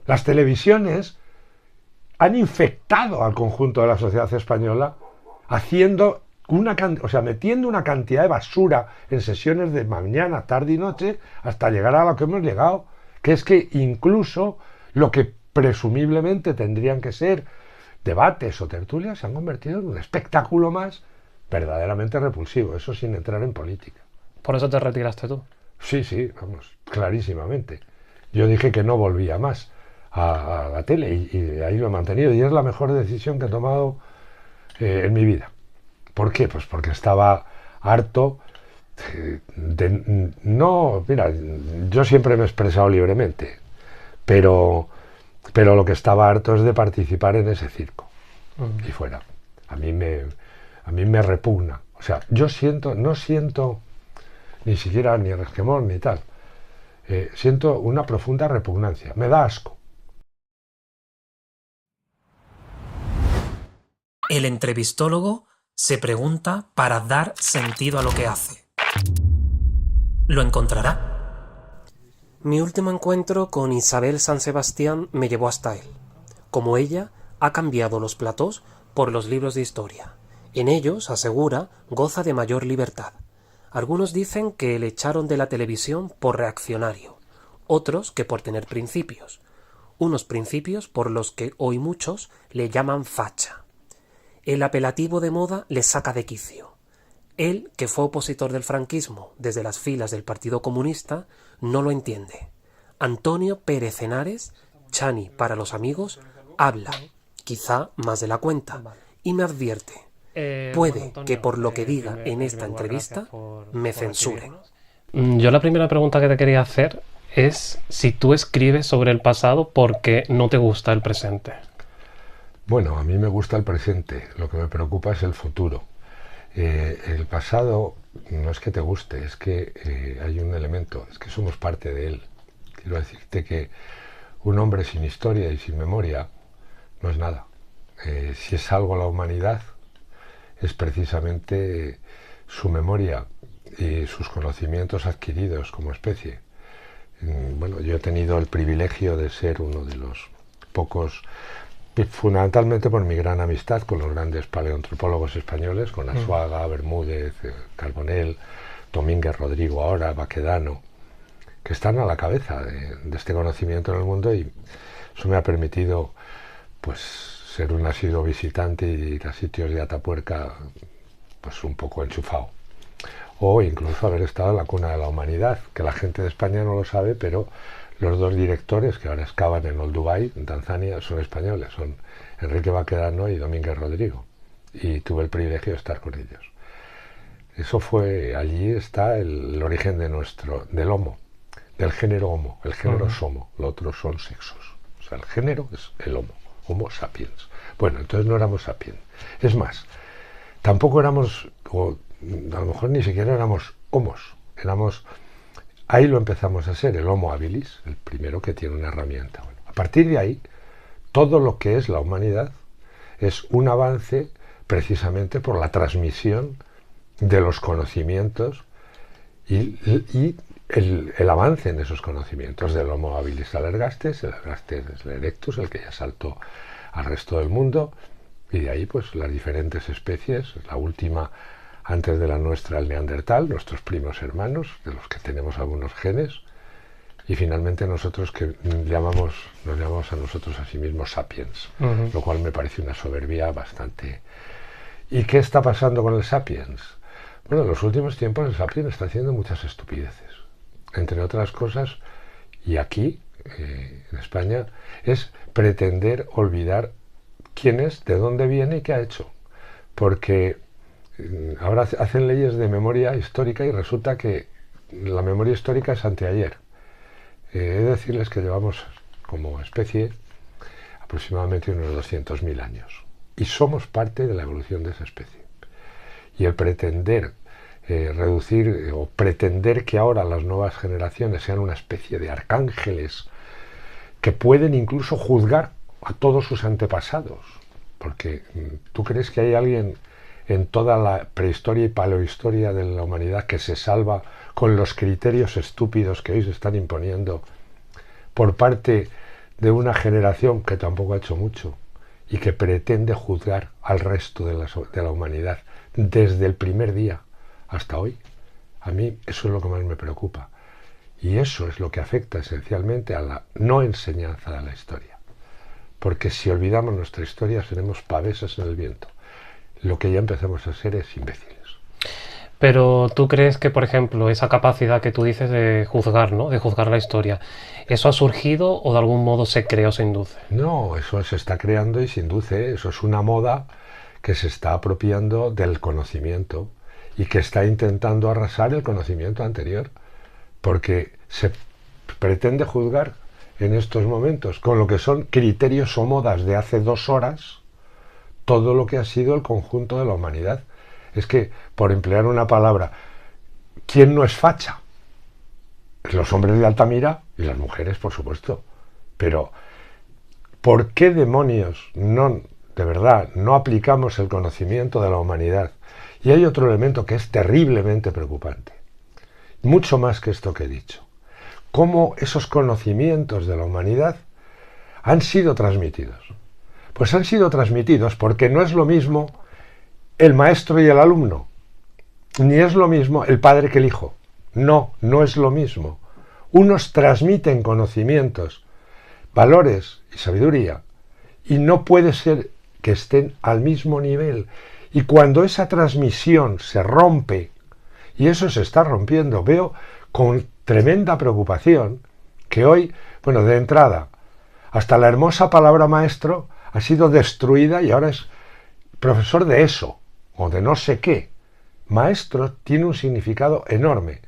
Las televisiones han infectado al conjunto de la sociedad española haciendo metiendo una cantidad de basura en sesiones de mañana, tarde y noche hasta llegar a lo que hemos llegado, que es que incluso lo que presumiblemente tendrían que ser debates o tertulias se han convertido en un espectáculo más verdaderamente repulsivo, eso sin entrar en política. Por eso te retiraste tú. Sí, sí, vamos, clarísimamente. Yo dije que no volvía más a la tele y ahí lo he mantenido y es la mejor decisión que he tomado en mi vida. ¿Por qué? Pues porque estaba harto de... No, mira, yo siempre me he expresado libremente, pero, pero lo que estaba harto es de participar en ese circo. Y fuera. A mí me, a mí me repugna. O sea, no siento ni siquiera ni resquemor ni tal. Siento una profunda repugnancia. Me da asco. El entrevistólogo se pregunta para dar sentido a lo que hace. ¿Lo encontrará? Mi último encuentro con Isabel San Sebastián me llevó hasta él. Como ella, ha cambiado los platós por los libros de historia. En ellos, asegura, goza de mayor libertad. Algunos dicen que le echaron de la televisión por reaccionario, otros que por tener principios. Unos principios por los que hoy muchos le llaman facha. El apelativo de moda le saca de quicio. Él, que fue opositor del franquismo desde las filas del Partido Comunista, no lo entiende. Antonio Pérez Henares, Chani para los amigos, habla, quizá más de la cuenta, y me advierte. Puede que por lo que diga en esta entrevista me censuren. Yo la primera pregunta que te quería hacer es si tú escribes sobre el pasado porque no te gusta el presente. Bueno, a mí me gusta el presente. Lo que me preocupa es el futuro. El pasado no es que te guste, es que hay un elemento, es que somos parte de él. Quiero decirte que un hombre sin historia y sin memoria no es nada. Si es algo la humanidad, es precisamente su memoria y sus conocimientos adquiridos como especie. Bueno, yo he tenido el privilegio de ser uno de los pocos, fundamentalmente por mi gran amistad con los grandes paleoantropólogos españoles, con Asuaga, Bermúdez, Carbonell, Domínguez, Rodrigo ahora, Baquedano, que están a la cabeza de este conocimiento en el mundo, y eso me ha permitido pues ser un asiduo visitante y ir a sitios de Atapuerca pues un poco enchufado, o incluso haber estado en la cuna de la humanidad, que la gente de España no lo sabe, pero los dos directores que ahora excavan en Olduvai, en Tanzania, son españoles, son Enrique Baquedano y Domínguez Rodrigo, y tuve el privilegio de estar con ellos. Eso fue, allí está el origen del Homo, del género Homo. El género es Homo, lo otro son sexos. O sea, el género es el Homo, Homo sapiens. Bueno, entonces no éramos sapiens. Es más, tampoco éramos, o a lo mejor ni siquiera éramos homos, éramos... Ahí lo empezamos a ser, el Homo habilis, el primero que tiene una herramienta. Bueno, a partir de ahí, todo lo que es la humanidad es un avance precisamente por la transmisión de los conocimientos y el avance en esos conocimientos, del Homo habilis al Ergastes, el Ergastes es el Erectus, el que ya saltó al resto del mundo, y de ahí pues las diferentes especies, la última antes de la nuestra, el Neandertal, nuestros primos hermanos, de los que tenemos algunos genes, y finalmente nosotros que nos llamamos a nosotros a sí mismos sapiens, lo cual me parece una soberbia bastante... ¿Y qué está pasando con el sapiens? Bueno, en los últimos tiempos el sapiens está haciendo muchas estupideces, entre otras cosas, y aquí, en España, es pretender olvidar quién es, de dónde viene y qué ha hecho, porque ahora hacen leyes de memoria histórica y resulta que la memoria histórica es anteayer. He de decirles que llevamos como especie aproximadamente unos 200.000 años y somos parte de la evolución de esa especie. Y el pretender reducir o pretender que ahora las nuevas generaciones sean una especie de arcángeles que pueden incluso juzgar a todos sus antepasados, porque ¿tú crees que hay alguien en toda la prehistoria y paleohistoria de la humanidad que se salva con los criterios estúpidos que hoy se están imponiendo por parte de una generación que tampoco ha hecho mucho y que pretende juzgar al resto de la humanidad desde el primer día hasta hoy. A mí eso es lo que más me preocupa. Y eso es lo que afecta esencialmente a la no enseñanza de la historia. Porque si olvidamos nuestra historia seremos pavesas en el viento. Lo que ya empezamos a ser es imbéciles. Pero tú crees que, por ejemplo, esa capacidad que tú dices de juzgar, ¿no? De juzgar la historia, ¿eso ha surgido o de algún modo se crea o se induce? No, eso se está creando y se induce. Eso es una moda que se está apropiando del conocimiento y que está intentando arrasar el conocimiento anterior. Porque se pretende juzgar en estos momentos con lo que son criterios o modas de hace 2 horas todo lo que ha sido el conjunto de la humanidad. Es que, por emplear una palabra, ¿quién no es facha? Los hombres de Altamira y las mujeres, por supuesto. Pero, ¿por qué demonios de verdad, no aplicamos el conocimiento de la humanidad? Y hay otro elemento que es terriblemente preocupante. Mucho más que esto que he dicho. Cómo esos conocimientos de la humanidad han sido transmitidos. Pues han sido transmitidos porque no es lo mismo el maestro y el alumno, ni es lo mismo el padre que el hijo. No es lo mismo. Unos transmiten conocimientos, valores y sabiduría, y no puede ser que estén al mismo nivel. Y cuando esa transmisión se rompe, y eso se está rompiendo, veo con tremenda preocupación que hoy, bueno, de entrada, hasta la hermosa palabra maestro ha sido destruida y ahora es profesor de eso, o de no sé qué. Maestro tiene un significado enorme.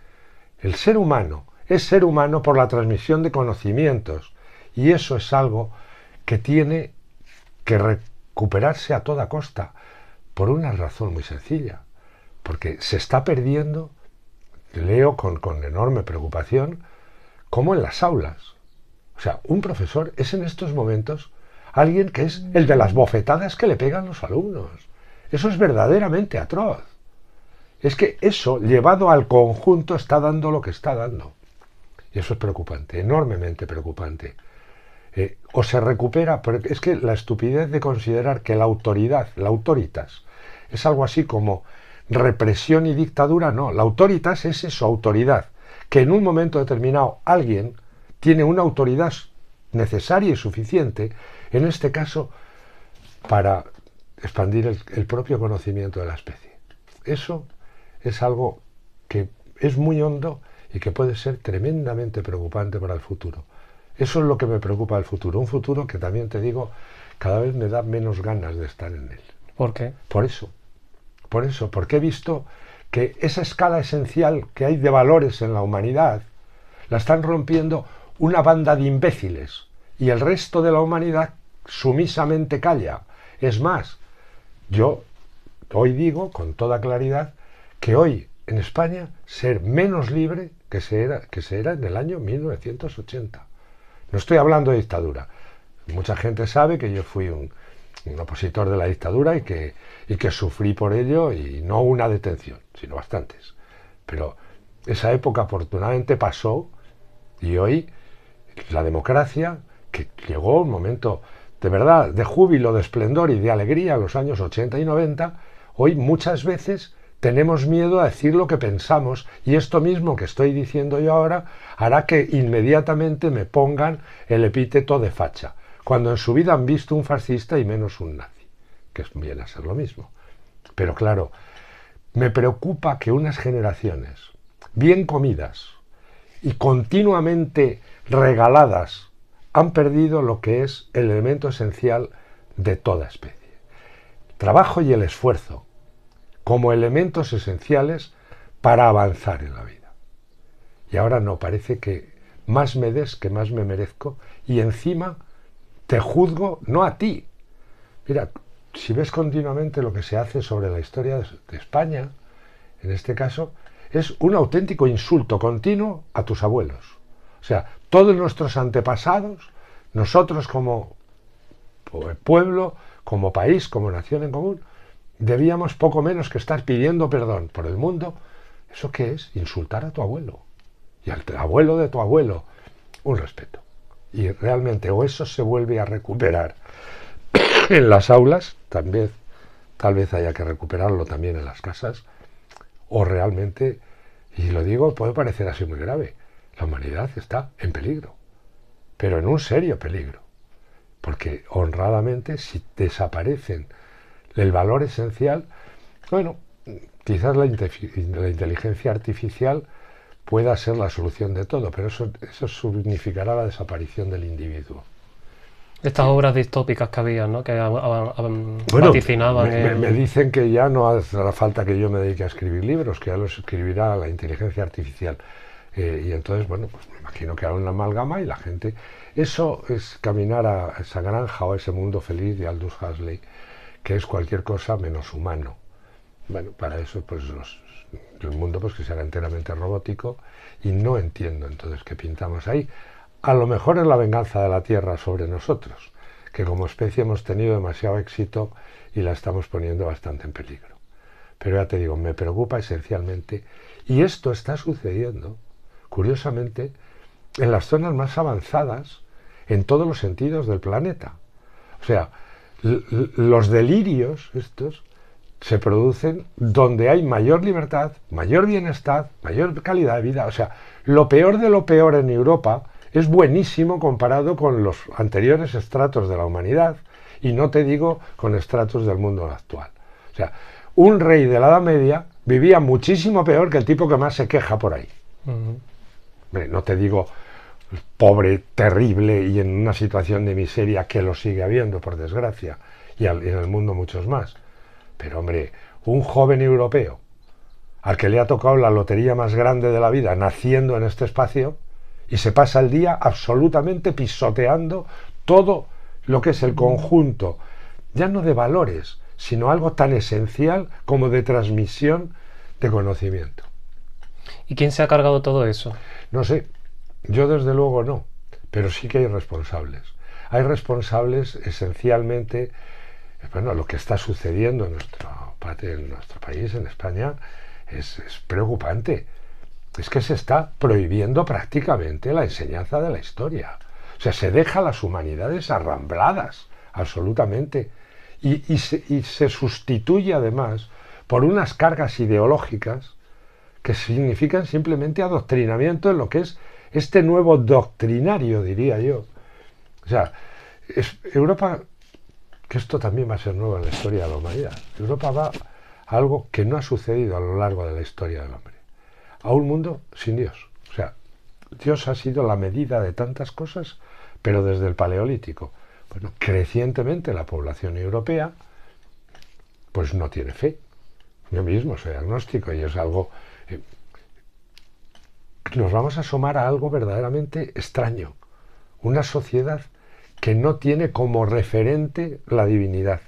El ser humano es ser humano por la transmisión de conocimientos, y eso es algo que tiene que recuperarse a toda costa, por una razón muy sencilla, porque se está perdiendo, leo con enorme preocupación, como en las aulas. O sea, un profesor es en estos momentos alguien que es el de las bofetadas que le pegan los alumnos. Eso es verdaderamente atroz. Es que eso, llevado al conjunto, está dando lo que está dando. Y eso es preocupante, enormemente preocupante. O se recupera, pero es que la estupidez de considerar que la autoridad, la autoritas, es algo así como represión y dictadura, no. La autoritas es eso, autoridad. Que en un momento determinado alguien tiene una autoridad necesaria y suficiente, en este caso, para expandir el propio conocimiento de la especie. Eso es algo que es muy hondo y que puede ser tremendamente preocupante para el futuro. Eso es lo que me preocupa del futuro. Un futuro que también te digo, cada vez me da menos ganas de estar en él. ¿Por qué? Por eso, porque he visto que esa escala esencial que hay de valores en la humanidad la están rompiendo una banda de imbéciles y el resto de la humanidad sumisamente calla. Es más, yo hoy digo con toda claridad que hoy en España ser menos libre que se era en el año 1980. No estoy hablando de dictadura. Mucha gente sabe que yo fui un opositor de la dictadura y que sufrí por ello, y no una detención, sino bastantes. Pero esa época afortunadamente pasó y hoy la democracia, que llegó un momento de verdad de júbilo, de esplendor y de alegría en los años 80 y 90, hoy muchas veces tenemos miedo a decir lo que pensamos, y esto mismo que estoy diciendo yo ahora hará que inmediatamente me pongan el epíteto de facha, cuando en su vida han visto un fascista y menos un nazi, que viene a ser lo mismo. Pero claro, me preocupa que unas generaciones bien comidas y continuamente regaladas han perdido lo que es el elemento esencial de toda especie. El trabajo y el esfuerzo como elementos esenciales para avanzar en la vida. Y ahora no, parece que más me des que más me merezco, y encima te juzgo no a ti. Mira, si ves continuamente lo que se hace sobre la historia de España, en este caso, es un auténtico insulto continuo a tus abuelos. O sea, todos nuestros antepasados, nosotros como pueblo, como país, como nación en común, debíamos poco menos que estar pidiendo perdón por el mundo. ¿Eso qué es? Insultar a tu abuelo y al abuelo de tu abuelo. Un respeto. Y realmente o eso se vuelve a recuperar en las aulas, tal vez haya que recuperarlo también en las casas, o realmente, y lo digo, puede parecer así muy grave, la humanidad está en peligro, pero en un serio peligro, porque honradamente si desaparecen el valor esencial, bueno, quizás la inteligencia artificial pueda ser la solución de todo, pero eso significará la desaparición del individuo. Estas obras distópicas que había, ¿no? Que Bueno, vaticinaban me dicen que ya no hará falta que yo me dedique a escribir libros, que ya los escribirá la inteligencia artificial. Y entonces, bueno, pues me imagino que hará una amalgama y la gente... Eso es caminar a esa granja o a ese mundo feliz de Aldous Huxley, que es cualquier cosa menos humano. Bueno, para eso, pues el mundo pues que será enteramente robótico, y no entiendo entonces qué pintamos ahí. A lo mejor es la venganza de la Tierra sobre nosotros, que como especie hemos tenido demasiado éxito y la estamos poniendo bastante en peligro. Pero ya te digo, me preocupa esencialmente, y esto está sucediendo, curiosamente, en las zonas más avanzadas en todos los sentidos del planeta. O sea, los delirios estos se producen donde hay mayor libertad, mayor bienestar, mayor calidad de vida. O sea, lo peor de lo peor en Europa es buenísimo comparado con los anteriores estratos de la humanidad, y no te digo con estratos del mundo actual. O sea, un rey de la Edad Media vivía muchísimo peor que el tipo que más se queja por ahí. Hombre, no te digo pobre, terrible y en una situación de miseria, que lo sigue habiendo, por desgracia, y en el mundo muchos más. Pero hombre, un joven europeo al que le ha tocado la lotería más grande de la vida, naciendo en este espacio, y se pasa el día absolutamente pisoteando todo lo que es el conjunto, ya no de valores, sino algo tan esencial como de transmisión de conocimiento. ¿Y quién se ha cargado todo eso? No sé, yo desde luego no, pero sí que hay responsables. Hay responsables esencialmente, bueno, lo que está sucediendo en nuestro país, en España, es preocupante. Es que se está prohibiendo prácticamente la enseñanza de la historia. O sea, se deja las humanidades arrambladas, absolutamente. Y se sustituye además por unas cargas ideológicas que significan simplemente adoctrinamiento en lo que es este nuevo doctrinario, diría yo. O sea, Europa, que esto también va a ser nuevo en la historia de la humanidad, Europa va a algo que no ha sucedido a lo largo de la historia del hombre, a un mundo sin Dios. O sea, Dios ha sido la medida de tantas cosas, pero desde el Paleolítico. Bueno, crecientemente la población europea pues no tiene fe. Yo mismo soy agnóstico y es algo... nos vamos a asomar a algo verdaderamente extraño. Una sociedad que no tiene como referente la divinidad.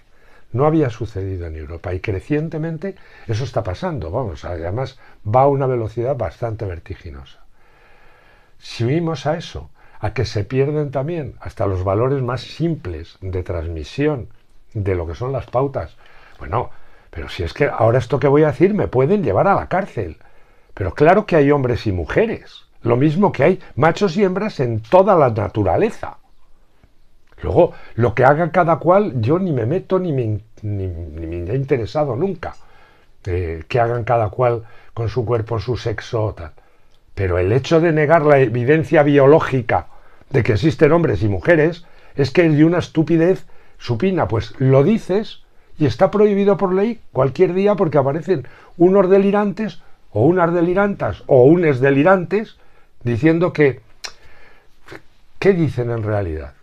No había sucedido en Europa y crecientemente eso está pasando. Vamos, además va a una velocidad bastante vertiginosa. Si unimos a eso, a que se pierden también hasta los valores más simples de transmisión de lo que son las pautas, bueno, pero si es que ahora esto que voy a decir me pueden llevar a la cárcel. Pero claro que hay hombres y mujeres, lo mismo que hay machos y hembras en toda la naturaleza. Luego, lo que haga cada cual, yo ni me meto ni me he interesado nunca. Que hagan cada cual con su cuerpo, su sexo, tal. Pero el hecho de negar la evidencia biológica de que existen hombres y mujeres es que es de una estupidez supina. Pues lo dices y está prohibido por ley cualquier día porque aparecen unos delirantes o unas delirantas o unes delirantes diciendo que... ¿Qué dicen en realidad?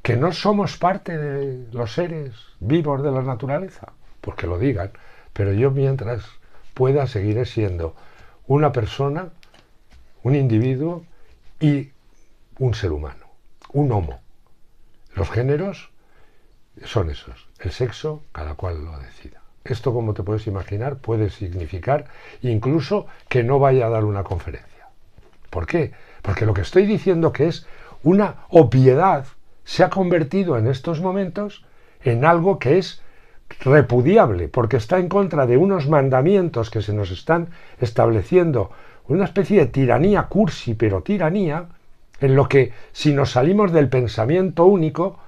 ¿Que no somos parte de los seres vivos de la naturaleza? Pues que lo digan, pero yo mientras pueda seguiré siendo una persona, un individuo y un ser humano, un homo. Los géneros son esos, el sexo cada cual lo decida. Esto, como te puedes imaginar, puede significar incluso que no vaya a dar una conferencia. ¿Por qué? Porque lo que estoy diciendo que es una obviedad se ha convertido en estos momentos en algo que es repudiable, porque está en contra de unos mandamientos que se nos están estableciendo, una especie de tiranía cursi, pero tiranía, en lo que si nos salimos del pensamiento único,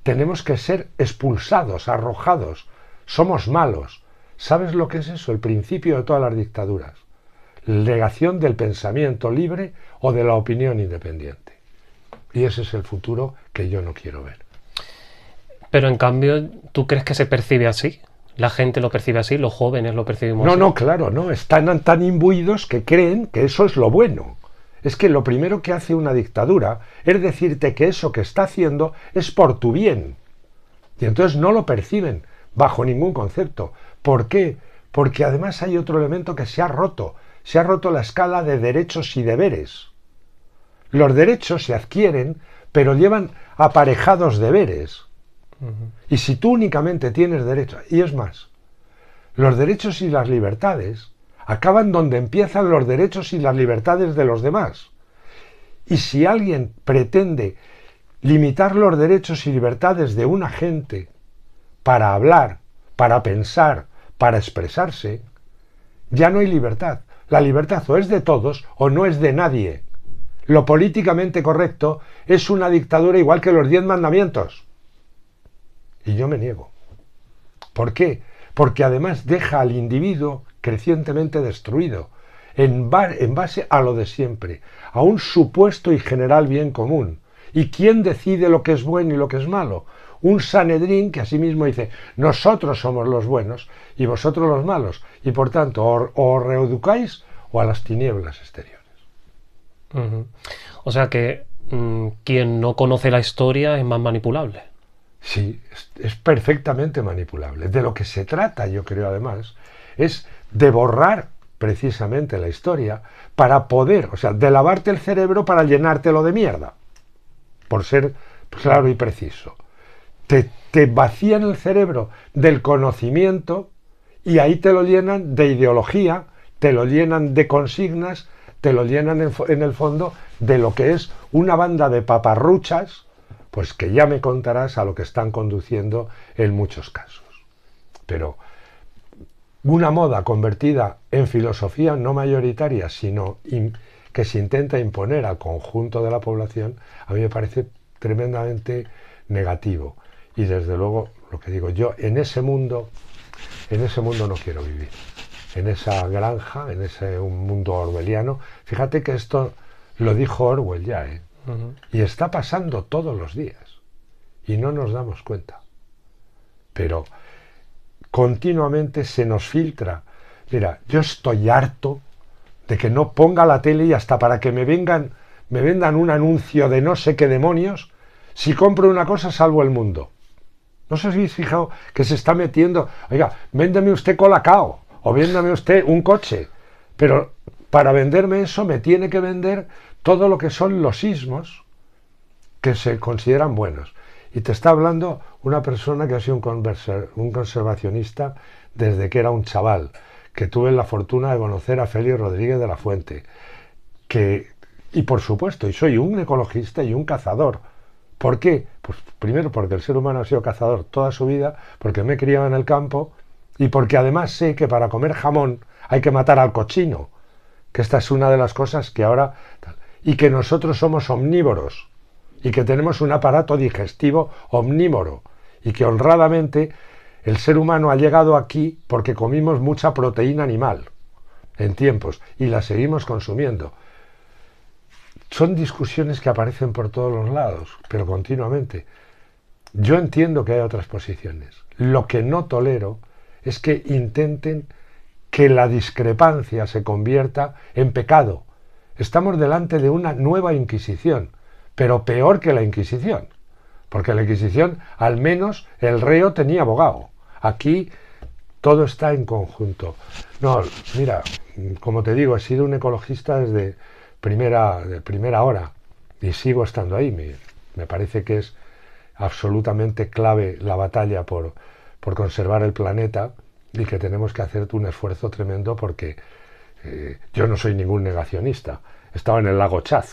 tenemos que ser expulsados, arrojados, somos malos. ¿Sabes lo que es eso? El principio de todas las dictaduras. Negación del pensamiento libre o de la opinión independiente. Y ese es el futuro que yo no quiero ver. Pero en cambio, ¿tú crees que se percibe así? ¿La gente lo percibe así? ¿Los jóvenes lo percibimos así? No, claro, no. Están tan imbuidos que creen que eso es lo bueno. Es que lo primero que hace una dictadura es decirte que eso que está haciendo es por tu bien. Y entonces no lo perciben bajo ningún concepto. ¿Por qué? Porque además hay otro elemento que se ha roto. Se ha roto la escala de derechos y deberes. Los derechos se adquieren, pero llevan aparejados deberes. Y si tú únicamente tienes derechos, y es más, los derechos y las libertades acaban donde empiezan los derechos y las libertades de los demás. Y si alguien pretende limitar los derechos y libertades de una gente para hablar, para pensar, para expresarse, ya no hay libertad. La libertad o es de todos o no es de nadie. Lo políticamente correcto es una dictadura igual que los 10 mandamientos. Y yo me niego. ¿Por qué? Porque además deja al individuo crecientemente destruido, en base a lo de siempre, a un supuesto y general bien común. ¿Y quién decide lo que es bueno y lo que es malo? Un Sanedrín que asimismo dice, nosotros somos los buenos y vosotros los malos, y por tanto o os reeducáis o a las tinieblas exteriores. O sea que quien no conoce la historia es más manipulable. Sí, es perfectamente manipulable. De lo que se trata, yo creo además, es de borrar precisamente la historia para poder, o sea, de lavarte el cerebro para llenártelo de mierda, por ser claro y preciso. Te vacían el cerebro del conocimiento y ahí te lo llenan de ideología, te lo llenan de consignas, te lo llenan en el fondo de lo que es una banda de paparruchas, pues que ya me contarás a lo que están conduciendo en muchos casos. Pero una moda convertida en filosofía no mayoritaria, sino que se intenta imponer al conjunto de la población, a mí me parece tremendamente negativo. Y desde luego, lo que digo, yo en ese mundo no quiero vivir. En esa granja, en ese un mundo orwelliano. Fíjate que esto lo dijo Orwell ya, ¿eh? Y está pasando todos los días. Y no nos damos cuenta. Pero continuamente se nos filtra. Mira, yo estoy harto de que no ponga la tele y hasta para que me vendan un anuncio de no sé qué demonios, si compro una cosa salvo el mundo. ¿No os habéis fijado que se está metiendo? Oiga, véndeme usted Colacao o véndame usted un coche. Pero para venderme eso me tiene que vender todo lo que son los ismos que se consideran buenos. Y te está hablando una persona que ha sido un conservacionista desde que era un chaval, que tuve la fortuna de conocer a Félix Rodríguez de la Fuente, y por supuesto, y soy un ecologista y un cazador. ¿Por qué? Pues primero porque el ser humano ha sido cazador toda su vida, porque me he criado en el campo, y porque además sé que para comer jamón hay que matar al cochino, que esta es una de las cosas que ahora... Y que nosotros somos omnívoros, y que tenemos un aparato digestivo omnívoro, y que honradamente el ser humano ha llegado aquí porque comimos mucha proteína animal en tiempos, y la seguimos consumiendo. Son discusiones que aparecen por todos los lados, pero continuamente. Yo entiendo que hay otras posiciones. Lo que no tolero es que intenten que la discrepancia se convierta en pecado. Estamos delante de una nueva Inquisición, pero peor que la Inquisición, porque la Inquisición al menos el reo tenía abogado. Aquí todo está en conjunto. No, mira, como te digo, he sido un ecologista desde primera hora y sigo estando ahí. Me parece que es absolutamente clave la batalla por conservar el planeta y que tenemos que hacer un esfuerzo tremendo porque yo no soy ningún negacionista. Estaba en el lago Chad.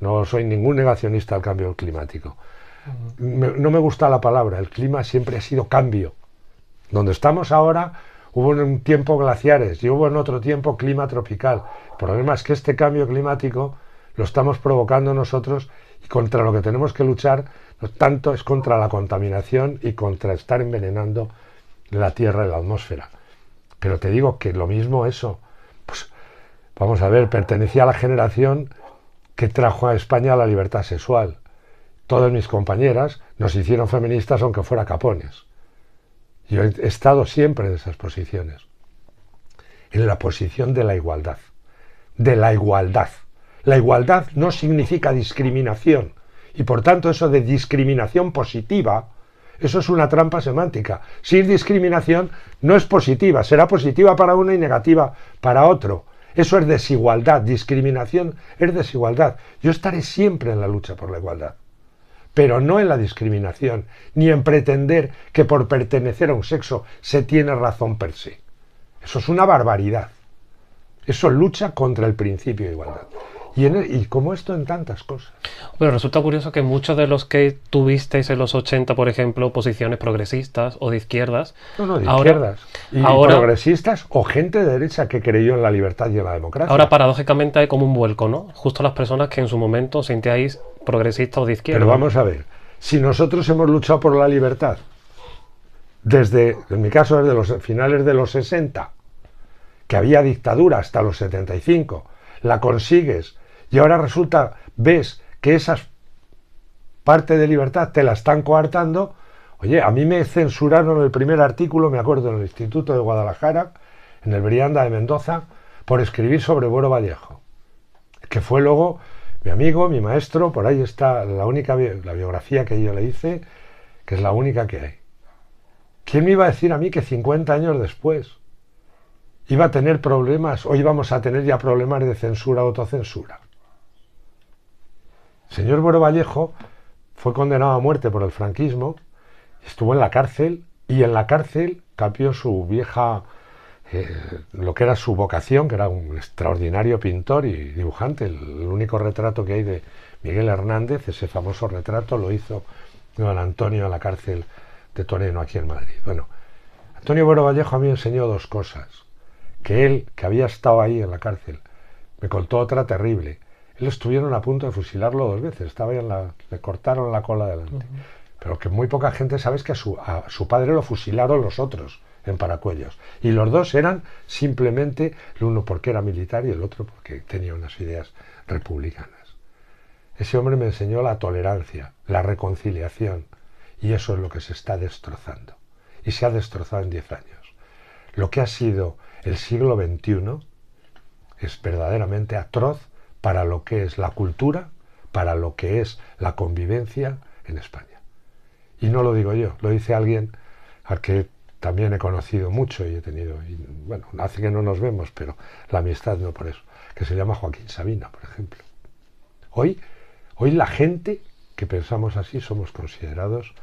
No soy ningún negacionista al cambio climático. No me gusta la palabra. El clima siempre ha sido cambio. Donde estamos ahora hubo en un tiempo glaciares y hubo en otro tiempo clima tropical. El problema es que este cambio climático lo estamos provocando nosotros, y contra lo que tenemos que luchar no tanto es contra la contaminación y contra estar envenenando la tierra y la atmósfera. Pero te digo que lo mismo eso, pues vamos a ver, pertenecía a la generación que trajo a España la libertad sexual. Todas mis compañeras nos hicieron feministas aunque fuera capones. Yo he estado siempre en esas posiciones, en la posición de la igualdad. De la igualdad. La igualdad no significa discriminación, y por tanto eso de discriminación positiva, eso es una trampa semántica. Si es discriminación, no es positiva, será positiva para uno y negativa para otro. Eso es desigualdad, discriminación es desigualdad. Yo estaré siempre en la lucha por la igualdad, pero no en la discriminación, ni en pretender que por pertenecer a un sexo se tiene razón per se. Eso es una barbaridad. Eso lucha contra el principio de igualdad. Y como esto en tantas cosas. Pero resulta curioso que muchos de los que tuvisteis en los 80, por ejemplo, posiciones progresistas o de izquierdas... No, de izquierdas. Y progresistas o gente de derecha que creyó en la libertad y en la democracia. Ahora, paradójicamente, hay como un vuelco, ¿no? Justo las personas que en su momento sentíais progresistas o de izquierda. Pero vamos a ver, si nosotros hemos luchado por la libertad desde, en mi caso, desde los finales de los 60, que había dictadura hasta los 75, la consigues y ahora resulta, ves que esas parte de libertad te la están coartando. Oye, a mí me censuraron el primer artículo, me acuerdo, en el Instituto de Guadalajara, en el Brianda de Mendoza, por escribir sobre Boro Vallejo, que fue luego mi amigo, mi maestro. Por ahí está la biografía que yo le hice, que es la única que hay. ¿Quién me iba a decir a mí que 50 años después iba a tener problemas, o íbamos a tener ya problemas de censura o autocensura? El señor Boro Vallejo fue condenado a muerte por el franquismo, estuvo en la cárcel, y en la cárcel cambió su vieja, lo que era su vocación, que era un extraordinario pintor y dibujante. El único retrato que hay de Miguel Hernández, ese famoso retrato, lo hizo don Antonio en la cárcel de Toreno, aquí en Madrid. Bueno, Antonio Boro Vallejo a mí me enseñó dos cosas. Que él, que había estado ahí en la cárcel, me contó otra terrible. Él estuvieron a punto de fusilarlo 2 veces, estaba ahí le cortaron la cola delante. Pero que muy poca gente sabe es que a su padre lo fusilaron los otros en Paracuellos. Y los dos eran simplemente, el uno porque era militar y el otro porque tenía unas ideas republicanas. Ese hombre me enseñó la tolerancia, la reconciliación, y eso es lo que se está destrozando. Y se ha destrozado en 10 años. Lo que ha sido el siglo XXI es verdaderamente atroz para lo que es la cultura, para lo que es la convivencia en España. Y no lo digo yo, lo dice alguien al que también he conocido mucho y he tenido, bueno, hace que no nos vemos, pero la amistad no por eso, que se llama Joaquín Sabina, por ejemplo. Hoy la gente que pensamos así somos considerados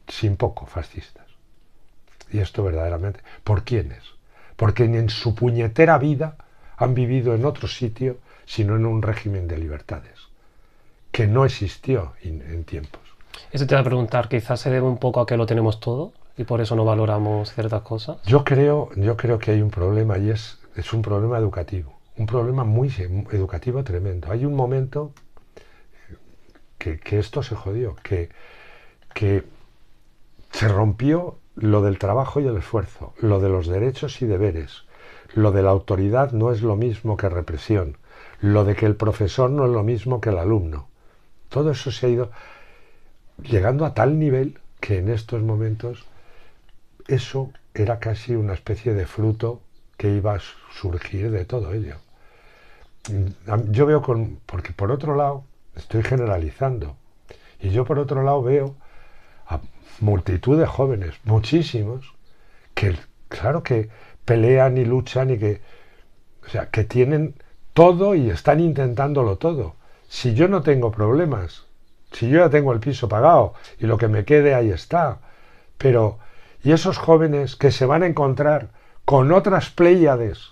sin poco fascistas. Y esto verdaderamente, ¿por quiénes? Porque ni en su puñetera vida han vivido en otro sitio, sino en un régimen de libertades, que no existió en tiempos. Eso te iba a preguntar, quizás se debe un poco a que lo tenemos todo y por eso no valoramos ciertas cosas. Yo creo que hay un problema, y es un problema educativo, un problema muy educativo tremendo. Hay un momento que esto se jodió, que se rompió lo del trabajo y el esfuerzo, lo de los derechos y deberes, lo de la autoridad no es lo mismo que represión, lo de que el profesor no es lo mismo que el alumno. Todo eso se ha ido llegando a tal nivel que en estos momentos eso era casi una especie de fruto que iba a surgir de todo ello. Yo veo porque por otro lado estoy generalizando, y yo por otro lado veo a multitud de jóvenes, muchísimos, que claro que pelean y luchan y que tienen todo y están intentándolo todo. Si yo no tengo problemas, si yo ya tengo el piso pagado y lo que me quede ahí está, pero y esos jóvenes que se van a encontrar con otras pléyades,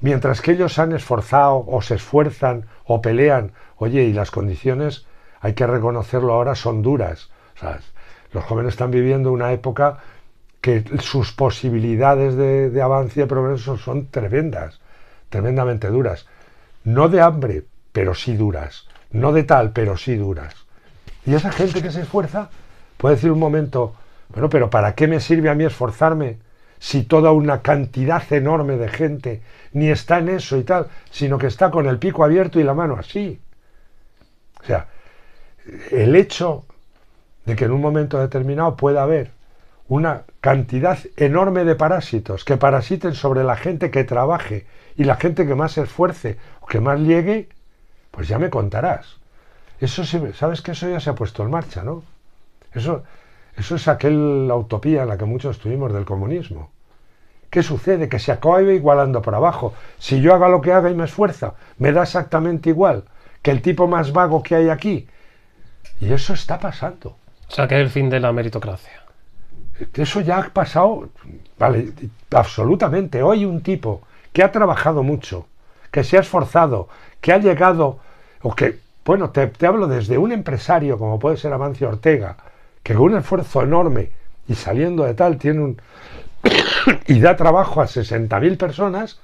mientras que ellos han esforzado o se esfuerzan o pelean, oye, y las condiciones, hay que reconocerlo ahora, son duras. O sea, los jóvenes están viviendo una época que sus posibilidades de avance y de progreso son tremendas, tremendamente duras. no de hambre, pero sí duras, no de tal, pero sí duras. Y esa gente que se esfuerza puede decir un momento, bueno, pero ¿para qué me sirve a mí esforzarme si toda una cantidad enorme de gente ni está en eso y tal, sino que está con el pico abierto y la mano así? O sea, el hecho de que en un momento determinado pueda haber una cantidad enorme de parásitos que parasiten sobre la gente que trabaje y la gente que más se esfuerce o que más llegue, pues ya me contarás. Eso sí, sabes que eso ya se ha puesto en marcha, ¿no? Eso es aquella utopía en la que muchos estuvimos del comunismo. ¿Qué sucede? Que se acaba igualando por abajo. Si yo haga lo que haga y me esfuerzo, me da exactamente igual que el tipo más vago que hay aquí. Y eso está pasando. O sea, que es el fin de la meritocracia. Eso ya ha pasado, vale, absolutamente. Hoy un tipo que ha trabajado mucho, que se ha esforzado, que ha llegado, o que, bueno, te hablo desde un empresario como puede ser Amancio Ortega, que con un esfuerzo enorme y saliendo de tal tiene un y da trabajo a 60.000 personas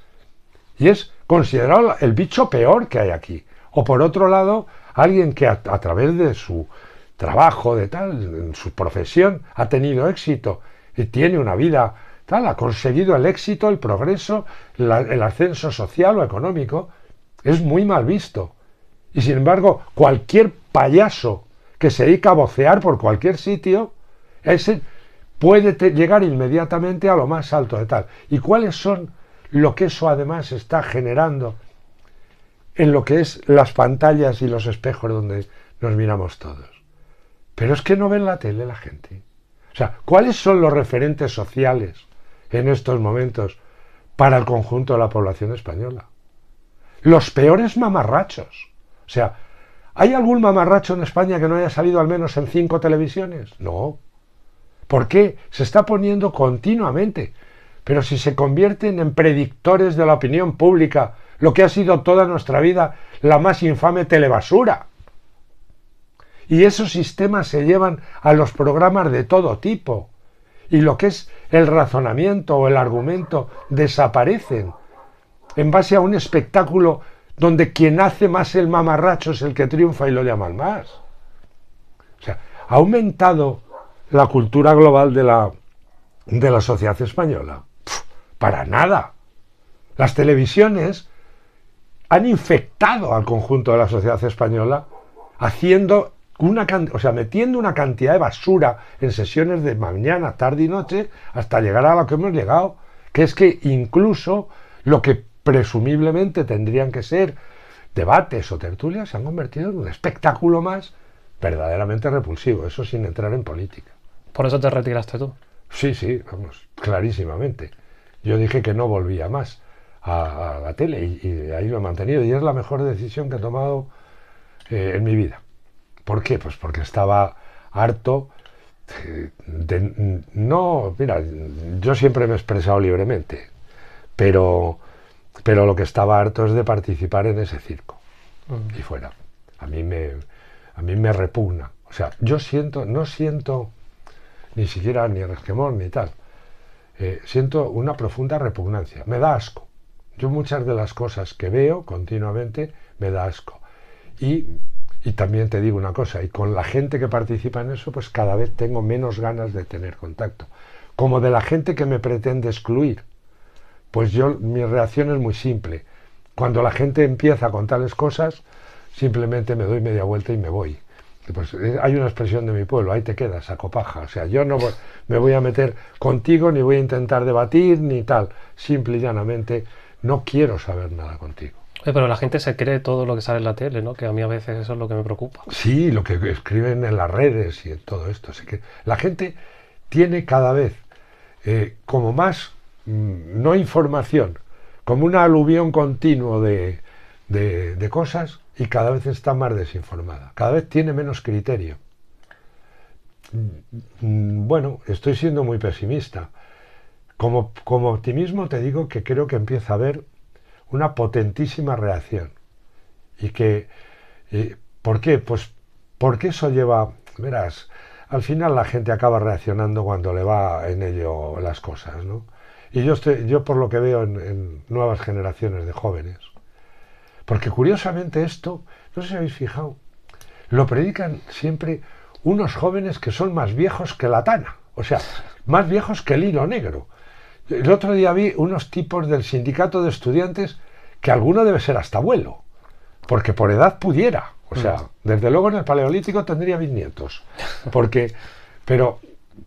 y es considerado el bicho peor que hay aquí. O por otro lado, alguien que a través de su trabajo, de tal, en su profesión, ha tenido éxito y tiene una vida tal, ha conseguido el éxito, el progreso, el ascenso social o económico, es muy mal visto. Y sin embargo, cualquier payaso que se dedica a vocear por cualquier sitio, ese puede llegar inmediatamente a lo más alto de tal. ¿Y cuáles son lo que eso además está generando en lo que es las pantallas y los espejos donde nos miramos todos? Pero es que no ven la tele la gente. O sea, ¿cuáles son los referentes sociales en estos momentos para el conjunto de la población española? Los peores mamarrachos. O sea, ¿hay algún mamarracho en España que no haya salido al menos en 5 televisiones? No. ¿Por qué? Se está poniendo continuamente. Pero si se convierten en predictores de la opinión pública, lo que ha sido toda nuestra vida la más infame telebasura. Y esos sistemas se llevan a los programas de todo tipo. Y lo que es el razonamiento o el argumento desaparecen en base a un espectáculo donde quien hace más el mamarracho es el que triunfa y lo llaman más. O sea, ha aumentado la cultura global de la sociedad española. Para nada. Las televisiones han infectado al conjunto de la sociedad española haciendo metiendo una cantidad de basura en sesiones de mañana, tarde y noche hasta llegar a lo que hemos llegado, que es que incluso lo que presumiblemente tendrían que ser debates o tertulias se han convertido en un espectáculo más verdaderamente repulsivo, eso sin entrar en política. ¿Por eso te retiraste tú? Sí, vamos, clarísimamente. Yo dije que no volvía más a la tele y ahí lo he mantenido y es la mejor decisión que he tomado en mi vida. ¿Por qué? Pues porque estaba harto de... No, mira, yo siempre me he expresado libremente, pero lo que estaba harto es de participar en ese circo. Y fuera. A mí me repugna. O sea, no siento ni siquiera ni resquemor ni tal. Siento una profunda repugnancia. Me da asco. Yo muchas de las cosas que veo continuamente me da asco. Y también te digo una cosa, y con la gente que participa en eso, pues cada vez tengo menos ganas de tener contacto. Como de la gente que me pretende excluir. Pues mi reacción es muy simple. Cuando la gente empieza con tales cosas, simplemente me doy media vuelta y me voy. Pues hay una expresión de mi pueblo, ahí te quedas, saco paja. O sea, yo no me voy a meter contigo, ni voy a intentar debatir, ni tal. Simple y llanamente, no quiero saber nada contigo. Pero la gente se cree todo lo que sale en la tele, ¿no? Que a mí a veces eso es lo que me preocupa. Sí, lo que escriben en las redes y en todo esto. Así que la gente tiene cada vez como más, no información, como una aluvión continuo de cosas y cada vez está más desinformada. Cada vez tiene menos criterio. Bueno, estoy siendo muy pesimista. Como optimismo te digo que creo que empieza a haber una potentísima reacción. Y que, ¿por qué? Pues porque eso lleva, verás, al final la gente acaba reaccionando cuando le va en ello las cosas, ¿no? Y yo por lo que veo en nuevas generaciones de jóvenes, Porque curiosamente esto, no sé si habéis fijado, lo predican siempre unos jóvenes que son más viejos que la tana, o sea, más viejos que el hilo negro. El otro día vi unos tipos del sindicato de estudiantes que alguno debe ser hasta abuelo, porque por edad pudiera, o sea, desde luego en el Paleolítico tendría bisnietos, pero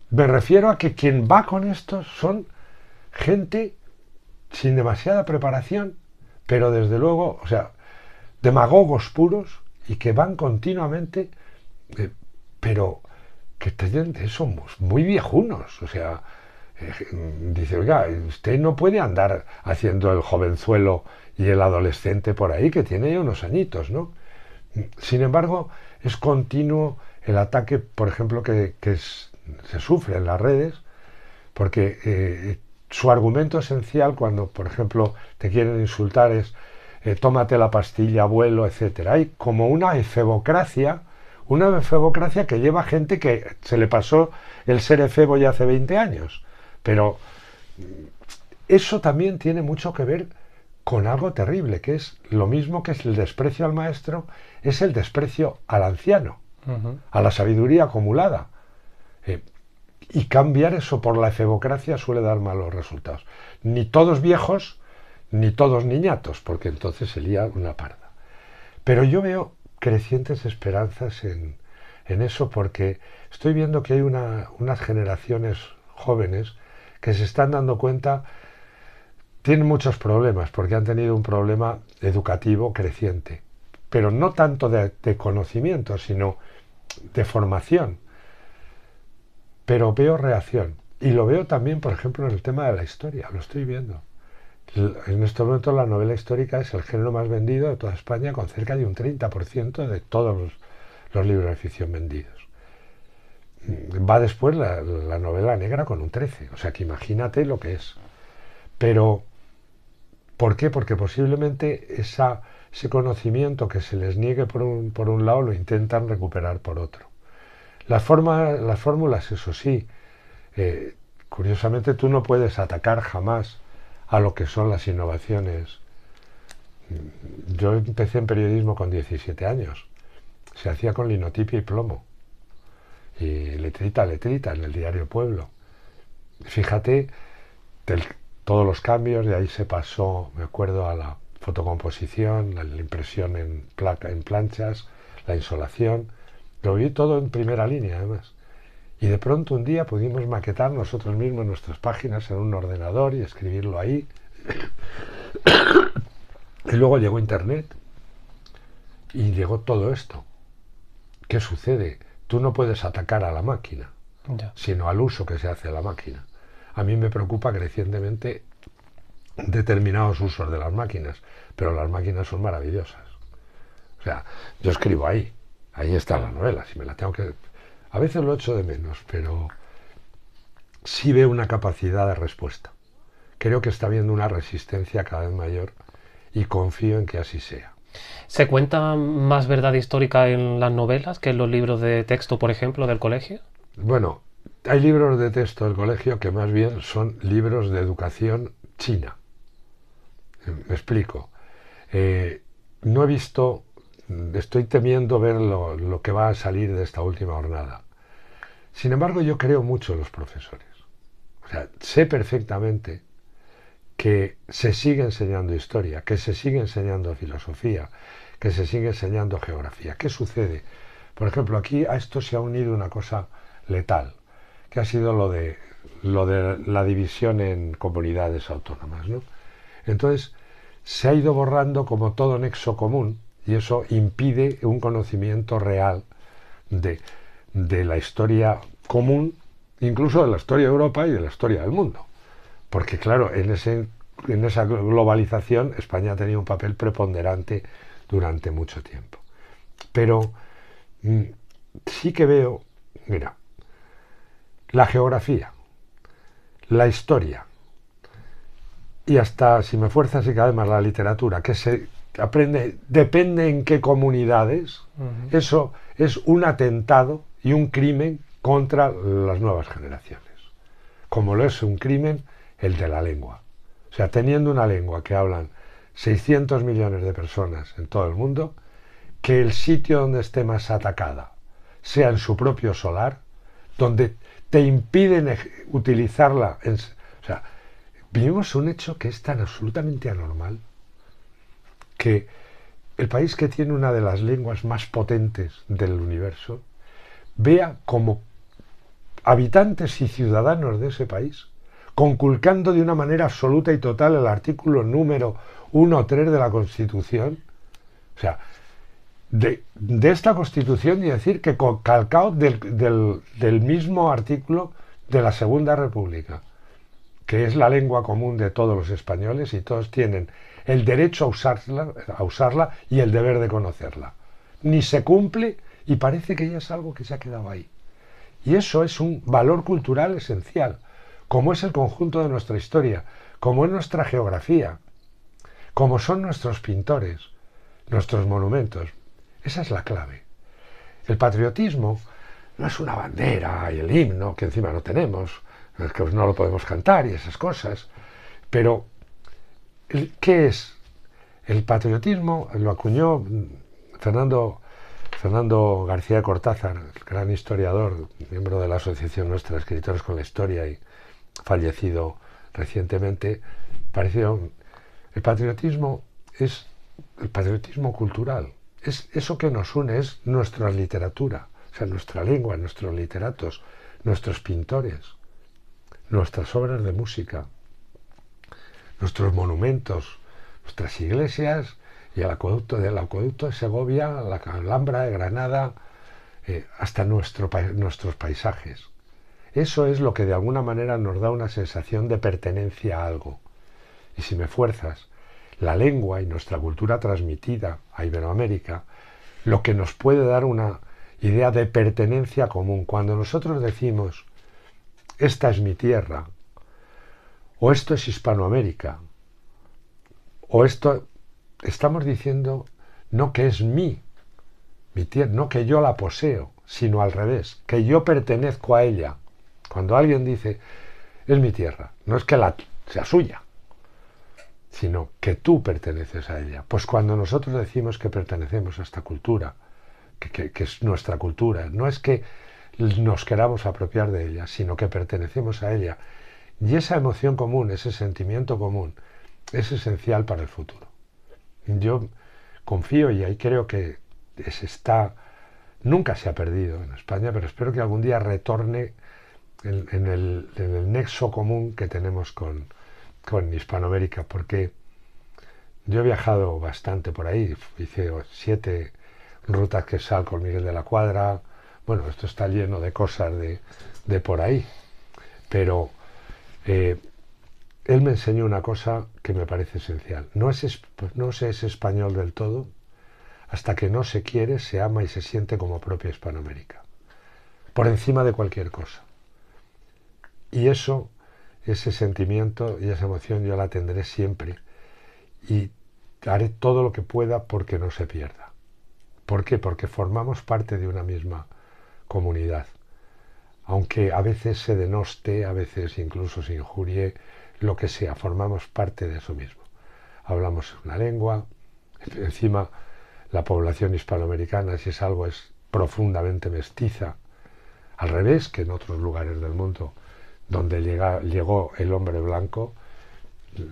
me refiero a que quien va con estos son gente sin demasiada preparación, pero desde luego, o sea, demagogos puros y que van continuamente, pero que somos muy viejunos, o sea, dice, oiga, usted no puede andar haciendo el jovenzuelo y el adolescente por ahí, que tiene ya unos añitos, ¿no? Sin embargo, es continuo el ataque, por ejemplo, se sufre en las redes, porque su argumento esencial cuando, por ejemplo, te quieren insultar es tómate la pastilla, abuelo, etcétera. Hay como una efebocracia que lleva gente que se le pasó el ser efebo ya hace 20 años. Pero eso también tiene mucho que ver con algo terrible, que es lo mismo que es el desprecio al maestro, es el desprecio al anciano, a la sabiduría acumulada. Y cambiar eso por la efebocracia suele dar malos resultados. Ni todos viejos, ni todos niñatos, porque entonces sería una parda. Pero yo veo crecientes esperanzas en eso, porque estoy viendo que hay unas generaciones jóvenes que se están dando cuenta, tienen muchos problemas, porque han tenido un problema educativo creciente, pero no tanto de conocimiento, sino de formación. Pero veo reacción, y lo veo también, por ejemplo, en el tema de la historia, lo estoy viendo. En este momento la novela histórica es el género más vendido de toda España, con cerca de un 30% de todos los libros de ficción vendidos. Va después la novela negra con un 13%, o sea que imagínate lo que es. Pero, ¿por qué? Porque posiblemente ese conocimiento que se les niegue por un lado lo intentan recuperar por otro. Las fórmulas, eso sí, curiosamente tú no puedes atacar jamás a lo que son las innovaciones. Yo empecé en periodismo con 17 años, se hacía con linotipia y plomo, y letrita a letrita en el diario Pueblo. Fíjate todos los cambios, de ahí se pasó, me acuerdo, a la fotocomposición, la impresión en planchas, la insolación. Lo vi todo en primera línea, además. Y de pronto un día pudimos maquetar nosotros mismos nuestras páginas en un ordenador y escribirlo ahí. Y luego llegó Internet y llegó todo esto. ¿Qué sucede? Tú no puedes atacar a la máquina, sino al uso que se hace de la máquina. A mí me preocupa crecientemente determinados usos de las máquinas, pero las máquinas son maravillosas. O sea, yo escribo ahí está la novela, si me la tengo que... A veces lo echo de menos, pero sí veo una capacidad de respuesta. Creo que está habiendo una resistencia cada vez mayor y confío en que así sea. ¿Se cuenta más verdad histórica en las novelas que en los libros de texto, por ejemplo, del colegio? Bueno, hay libros de texto del colegio que más bien son libros de educación china. Me explico. No he visto... Estoy temiendo ver lo que va a salir de esta última jornada. Sin embargo, yo creo mucho en los profesores. O sea, sé perfectamente que se sigue enseñando historia, que se sigue enseñando filosofía, que se sigue enseñando geografía. ¿Qué sucede? Por ejemplo, aquí a esto se ha unido una cosa letal, que ha sido lo de la división en comunidades autónomas, ¿no? Entonces, se ha ido borrando como todo nexo común, y eso impide un conocimiento real de la historia común, incluso de la historia de Europa y de la historia del mundo. Porque claro, en esa globalización España ha tenido un papel preponderante durante mucho tiempo. Pero sí que veo, mira, la geografía, la historia y hasta, si me fuerzas y cada vez más, la literatura, que se aprende, depende en qué comunidades, eso es un atentado y un crimen contra las nuevas generaciones. Como lo es un crimen el de la lengua. O sea, teniendo una lengua que hablan 600 millones de personas en todo el mundo, que el sitio donde esté más atacada sea en su propio solar, donde te impiden utilizarla. O sea, vivimos un hecho que es tan absolutamente anormal, que el país que tiene una de las lenguas más potentes del universo vea como habitantes y ciudadanos de ese país, conculcando de una manera absoluta y total el artículo número 1 o 3 de la Constitución, o sea, de esta Constitución, y decir que calcado del mismo artículo de la Segunda República, que es la lengua común de todos los españoles y todos tienen el derecho a usarla y el deber de conocerla. Ni se cumple y parece que ya es algo que se ha quedado ahí. Y eso es un valor cultural esencial, como es el conjunto de nuestra historia, como es nuestra geografía, como son nuestros pintores, nuestros monumentos. Esa es la clave. El patriotismo no es una bandera y el himno, que encima no tenemos, es que no lo podemos cantar y esas cosas, pero ¿qué es? El patriotismo lo acuñó Fernando García Cortázar, el gran historiador, miembro de la asociación nuestra, Escritores con la Historia, y fallecido recientemente. El patriotismo es el patriotismo cultural, es eso que nos une, es nuestra literatura, o sea, nuestra lengua, nuestros literatos, nuestros pintores, nuestras obras de música, nuestros monumentos, nuestras iglesias y el acueducto de Segovia, la Alhambra de Granada, hasta nuestros paisajes. Eso es lo que de alguna manera nos da una sensación de pertenencia a algo. Y si me fuerzas, la lengua y nuestra cultura transmitida a Iberoamérica, lo que nos puede dar una idea de pertenencia común. Cuando nosotros decimos, esta es mi tierra, o esto es Hispanoamérica, o esto, estamos diciendo no que es mi tierra, no que yo la poseo, sino al revés, que yo pertenezco a ella. Cuando alguien dice, es mi tierra, no es que sea suya, sino que tú perteneces a ella. Pues cuando nosotros decimos que pertenecemos a esta cultura, que es nuestra cultura, no es que nos queramos apropiar de ella, sino que pertenecemos a ella. Y esa emoción común, ese sentimiento común, es esencial para el futuro. Yo confío y ahí creo que nunca se ha perdido en España, pero espero que algún día retorne en el nexo común que tenemos con Hispanoamérica, porque yo he viajado bastante por ahí, hice 7 rutas que sal con Miguel de la Cuadra. Bueno, esto está lleno de cosas de por ahí, pero él me enseñó una cosa que me parece esencial. No se es español del todo hasta que no se quiere, se ama y se siente como propia Hispanoamérica, por encima de cualquier cosa. Y ese sentimiento y esa emoción yo la tendré siempre y haré todo lo que pueda porque no se pierda. ¿Por qué? Porque formamos parte de una misma comunidad. Aunque a veces se denoste, a veces incluso se injurie, lo que sea, formamos parte de eso mismo. Hablamos una lengua, encima la población hispanoamericana, si es algo, es profundamente mestiza, al revés que en otros lugares del mundo donde llegó el hombre blanco.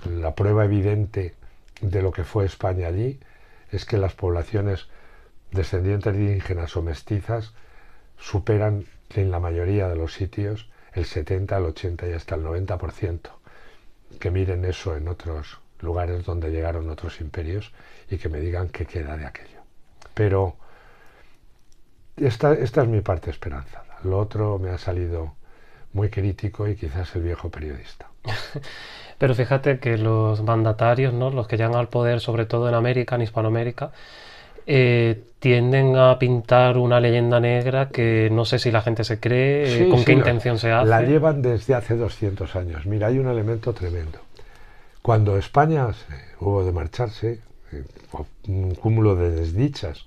La prueba evidente de lo que fue España allí es que las poblaciones descendientes de indígenas o mestizas superan en la mayoría de los sitios el 70, el 80 y hasta el 90%. Que miren eso en otros lugares donde llegaron otros imperios y que me digan qué queda de aquello. Pero esta es mi parte esperanzada. Lo otro me ha salido muy crítico y quizás el viejo periodista. Pero fíjate que los mandatarios, ¿no?, los que llegan al poder, sobre todo en América, en Hispanoamérica, tienden a pintar una leyenda negra que no sé si la gente se cree, con qué intención se hace. La llevan desde hace 200 años. Mira, hay un elemento tremendo. Cuando España hubo de marcharse, un cúmulo de desdichas.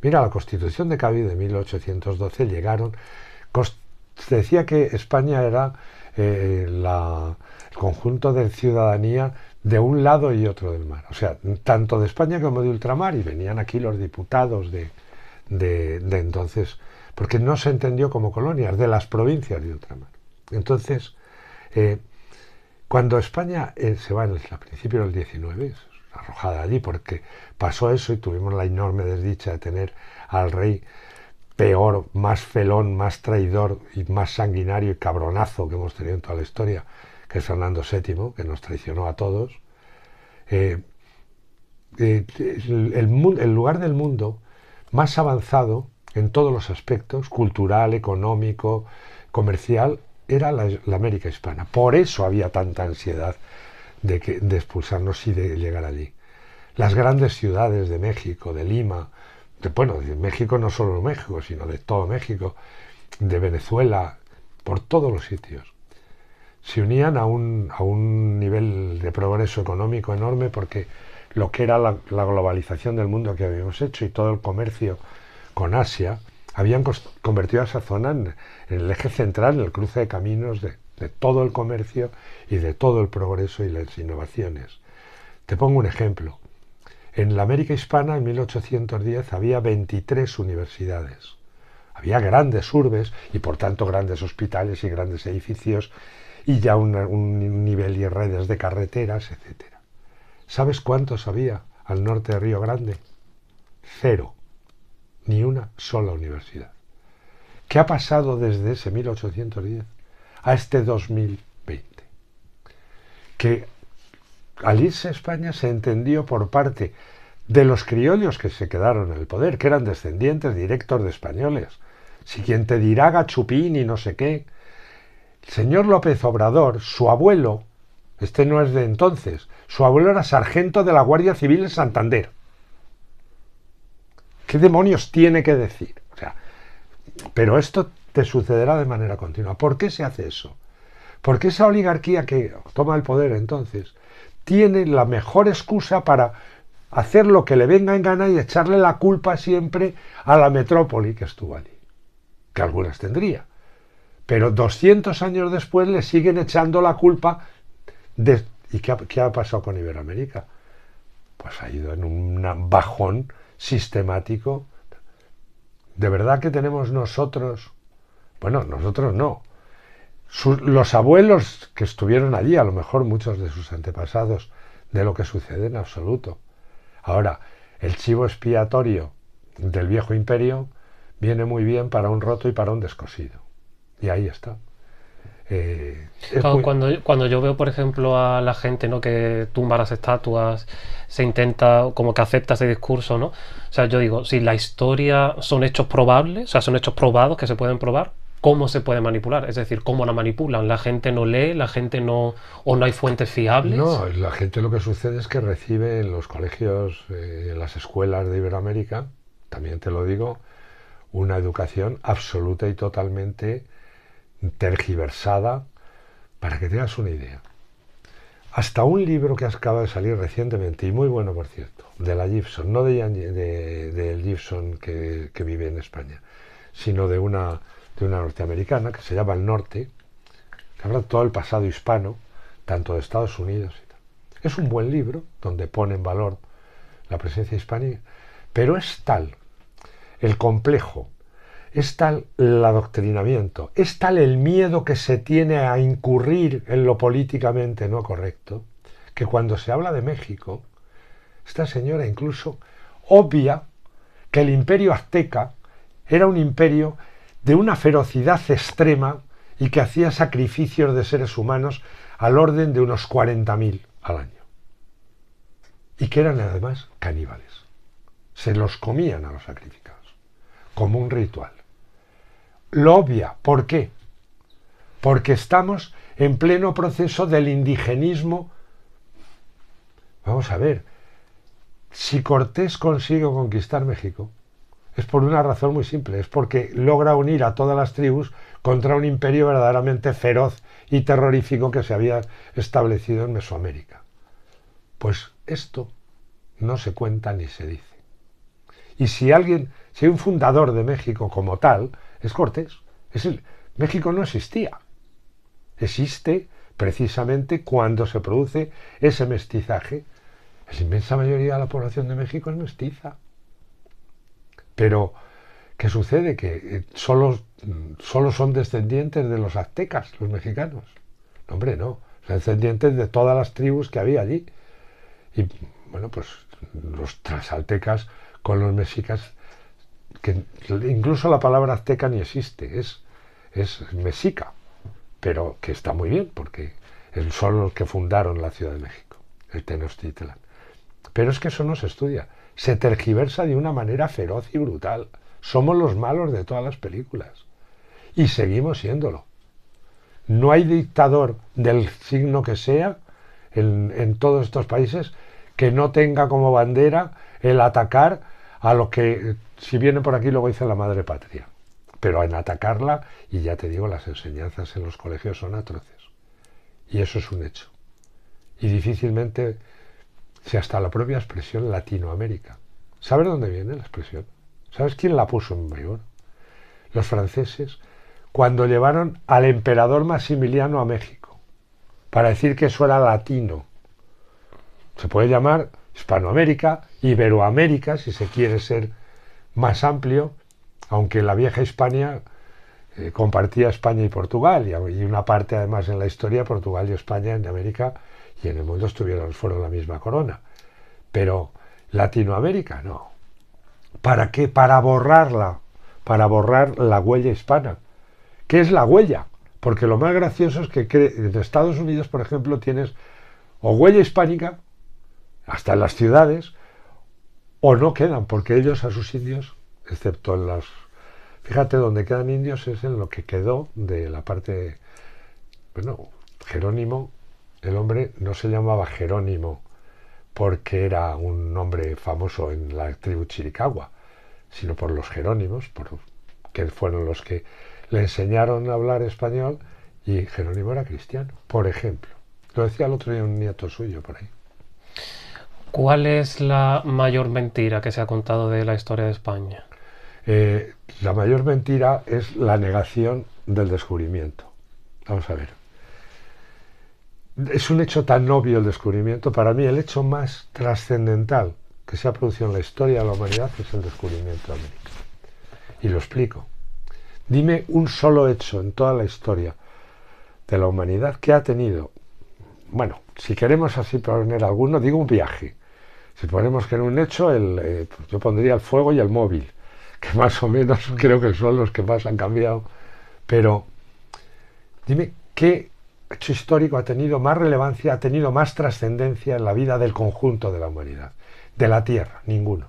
Mira, la Constitución de Cádiz de 1812 llegaron. Se decía que España era el conjunto de ciudadanía de un lado y otro del mar. O sea, tanto de España como de ultramar, y venían aquí los diputados de entonces, porque no se entendió como colonias, de las provincias de ultramar. Entonces, cuando España se va a principios del 19, es arrojada allí, porque pasó eso y tuvimos la enorme desdicha de tener al rey peor, más felón, más traidor y más sanguinario y cabronazo que hemos tenido en toda la historia, que es Fernando VII, que nos traicionó a todos. El lugar del mundo más avanzado en todos los aspectos, cultural, económico, comercial, era la América hispana. Por eso había tanta ansiedad de expulsarnos y de llegar allí. Las grandes ciudades de México, de Lima, de México, no solo México, sino de todo México, de Venezuela, por todos los sitios, se unían a un nivel de progreso económico enorme, porque lo que era la globalización del mundo que habíamos hecho y todo el comercio con Asia, habían convertido a esa zona en el eje central, en el cruce de caminos de todo el comercio y de todo el progreso y las innovaciones. Te pongo un ejemplo. En la América hispana, en 1810, había 23 universidades. Había grandes urbes y, por tanto, grandes hospitales y grandes edificios y ya un nivel y redes de carreteras, etc. ¿Sabes cuántos había al norte de Río Grande? 0. Ni una sola universidad. ¿Qué ha pasado desde ese 1810 a este 2020? Que al irse a España se entendió por parte de los criollos que se quedaron en el poder, que eran descendientes directos de españoles. Si quien te dirá Gachupín y no sé qué. El señor López Obrador, su abuelo, este no es de entonces, su abuelo era sargento de la Guardia Civil en Santander. ¿Qué demonios tiene que decir? O sea, pero esto te sucederá de manera continua. ¿Por qué se hace eso? Porque esa oligarquía que toma el poder entonces tiene la mejor excusa para hacer lo que le venga en gana y echarle la culpa siempre a la metrópoli que estuvo allí, que algunas tendría. Pero 200 años después le siguen echando la culpa de... ¿Y qué ha pasado con Iberoamérica? Pues ha ido en un bajón sistemático. ¿De verdad que tenemos nosotros? Bueno, nosotros no. Los abuelos que estuvieron allí, a lo mejor muchos de sus antepasados, de lo que sucede en absoluto. Ahora, el chivo expiatorio del viejo imperio viene muy bien para un roto y para un descosido. Y ahí está. Claro, cuando yo veo, por ejemplo, a la gente, ¿no?, que tumba las estatuas, se intenta, como que acepta ese discurso, ¿no? O sea, yo digo, si la historia son hechos probables, o sea, son hechos probados que se pueden probar, ¿cómo se puede manipular? Es decir, ¿cómo la manipulan? ¿La gente no lee? ¿La gente no... o no hay fuentes fiables? No, la gente, lo que sucede es que recibe en los colegios, en las escuelas de Iberoamérica, también te lo digo, una educación absoluta y totalmente tergiversada. Para que tengas una idea, hasta un libro que acaba de salir recientemente, y muy bueno por cierto, de la Gibson, no de Gibson que vive en España, sino de una norteamericana que se llama El Norte, que habla de todo el pasado hispano, tanto de Estados Unidos y tal. Es un buen libro donde pone en valor la presencia hispánica, pero es tal el complejo, es tal el adoctrinamiento, es tal el miedo que se tiene a incurrir en lo políticamente no correcto, que cuando se habla de México, esta señora incluso obvia que el imperio azteca era un imperio de una ferocidad extrema y que hacía sacrificios de seres humanos al orden de unos 40.000 al año. Y que eran además caníbales. Se los comían a los sacrificados, como un ritual. Lo obvia. ¿Por qué? Porque estamos en pleno proceso del indigenismo. Vamos a ver, si Cortés consigue conquistar México, es por una razón muy simple, es porque logra unir a todas las tribus contra un imperio verdaderamente feroz y terrorífico que se había establecido en Mesoamérica. Pues esto no se cuenta ni se dice. Y si hay un fundador de México como tal, es Cortés. México no existía. Existe precisamente cuando se produce ese mestizaje. La inmensa mayoría de la población de México es mestiza. Pero, ¿qué sucede? Que solo son descendientes de los aztecas, los mexicanos. No, hombre, no. Son descendientes de todas las tribus que había allí. Y, bueno, pues los transaltecas con los mexicas, que incluso la palabra azteca ni existe, es mexica, pero que está muy bien, porque son los que fundaron la Ciudad de México, el Tenochtitlan. Pero es que eso no se estudia. Se tergiversa de una manera feroz y brutal. Somos los malos de todas las películas. Y seguimos siéndolo. No hay dictador del signo que sea en todos estos países que no tenga como bandera el atacar a lo que, si viene por aquí, luego dice la madre patria. Pero en atacarla, y ya te digo, las enseñanzas en los colegios son atroces. Y eso es un hecho. Y difícilmente, si hasta la propia expresión Latinoamérica. ¿Sabes dónde viene la expresión? ¿Sabes quién la puso en vigor? Los franceses, cuando llevaron al emperador Maximiliano a México, para decir que eso era latino. Se puede llamar Hispanoamérica, Iberoamérica, si se quiere ser más amplio, aunque la vieja Hispania compartía España y Portugal, y una parte además en la historia, Portugal y España en América y en el mundo fueron la misma corona. Pero Latinoamérica no. ¿Para qué? Para borrar la huella hispana. ¿Qué es la huella? Porque lo más gracioso es que en Estados Unidos, por ejemplo, tienes o huella hispánica, hasta en las ciudades, o no quedan, porque ellos a sus indios, excepto en las... Fíjate, donde quedan indios es en lo que quedó de la parte... Bueno, Jerónimo, el hombre no se llamaba Jerónimo porque era un nombre famoso en la tribu Chiricahua, sino por los Jerónimos, que fueron los que le enseñaron a hablar español, y Jerónimo era cristiano, por ejemplo. Lo decía el otro día un nieto suyo por ahí. ¿Cuál es la mayor mentira que se ha contado de la historia de España? La mayor mentira es la negación del descubrimiento. Vamos a ver. Es un hecho tan obvio el descubrimiento. Para mí el hecho más trascendental que se ha producido en la historia de la humanidad es el descubrimiento de América. Y lo explico. Dime un solo hecho en toda la historia de la humanidad que ha tenido, bueno, si queremos así poner alguno, digo un viaje. Si ponemos que en un hecho, yo pondría el fuego y el móvil, que más o menos creo que son los que más han cambiado. Pero dime qué hecho histórico ha tenido más relevancia, ha tenido más trascendencia en la vida del conjunto de la humanidad, de la Tierra. Ninguno.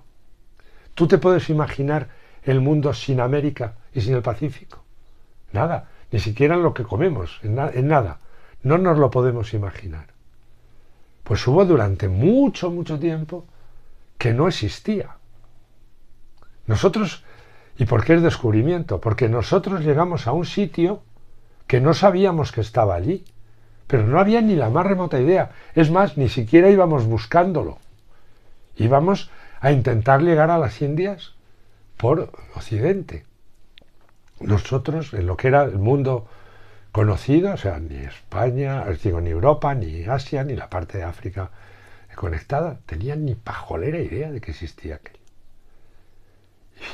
¿Tú te puedes imaginar el mundo sin América y sin el Pacífico? Nada, ni siquiera en lo que comemos, en nada. No nos lo podemos imaginar. Pues hubo durante mucho, mucho tiempo que no existía. Nosotros, ¿y por qué es descubrimiento? Porque nosotros llegamos a un sitio que no sabíamos que estaba allí, pero no había ni la más remota idea. Es más, ni siquiera íbamos buscándolo. Íbamos a intentar llegar a las Indias por Occidente. Nosotros, en lo que era el mundo conocido, o sea, ni España, ni Europa, ni Asia, ni la parte de África conectada, tenían ni pajolera idea de que existía aquello.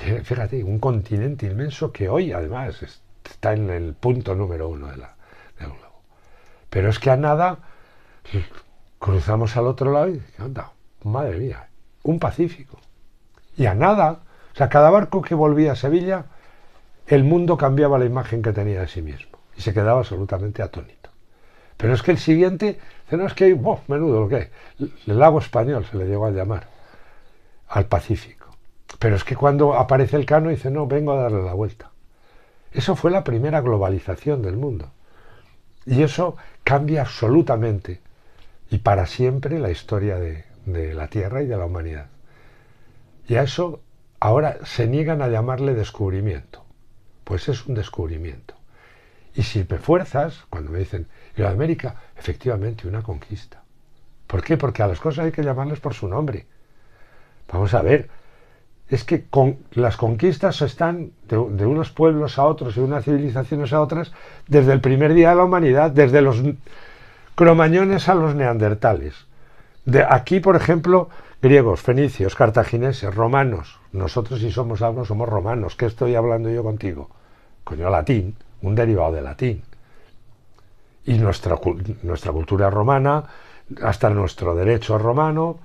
Y fíjate, un continente inmenso que hoy además está en el punto número 1 del globo. Pero es que a nada cruzamos al otro lado y anda, madre mía, un Pacífico. Y a nada, o sea, cada barco que volvía a Sevilla, el mundo cambiaba la imagen que tenía de sí mismo. Y se quedaba absolutamente atónito. Pero es que el siguiente, no es que hay, menudo lo que hay, el lago español se le llegó a llamar, al Pacífico. Pero es que cuando aparece el Cano dice, no, vengo a darle la vuelta. Eso fue la primera globalización del mundo. Y eso cambia absolutamente y para siempre la historia de la Tierra y de la humanidad. Y a eso ahora se niegan a llamarle descubrimiento. Pues es un descubrimiento. Y si me fuerzas, cuando me dicen, ¿y la América? Efectivamente, una conquista. ¿Por qué? Porque a las cosas hay que llamarles por su nombre. Vamos a ver, es que las conquistas están de unos pueblos a otros y de unas civilizaciones a otras desde el primer día de la humanidad, desde los cromañones a los neandertales. De aquí, por ejemplo, griegos, fenicios, cartagineses, romanos. Nosotros, si somos algo, somos romanos. ¿Qué estoy hablando yo contigo? Coño, latín, un derivado de latín. Y nuestra cultura es romana, hasta nuestro derecho es romano,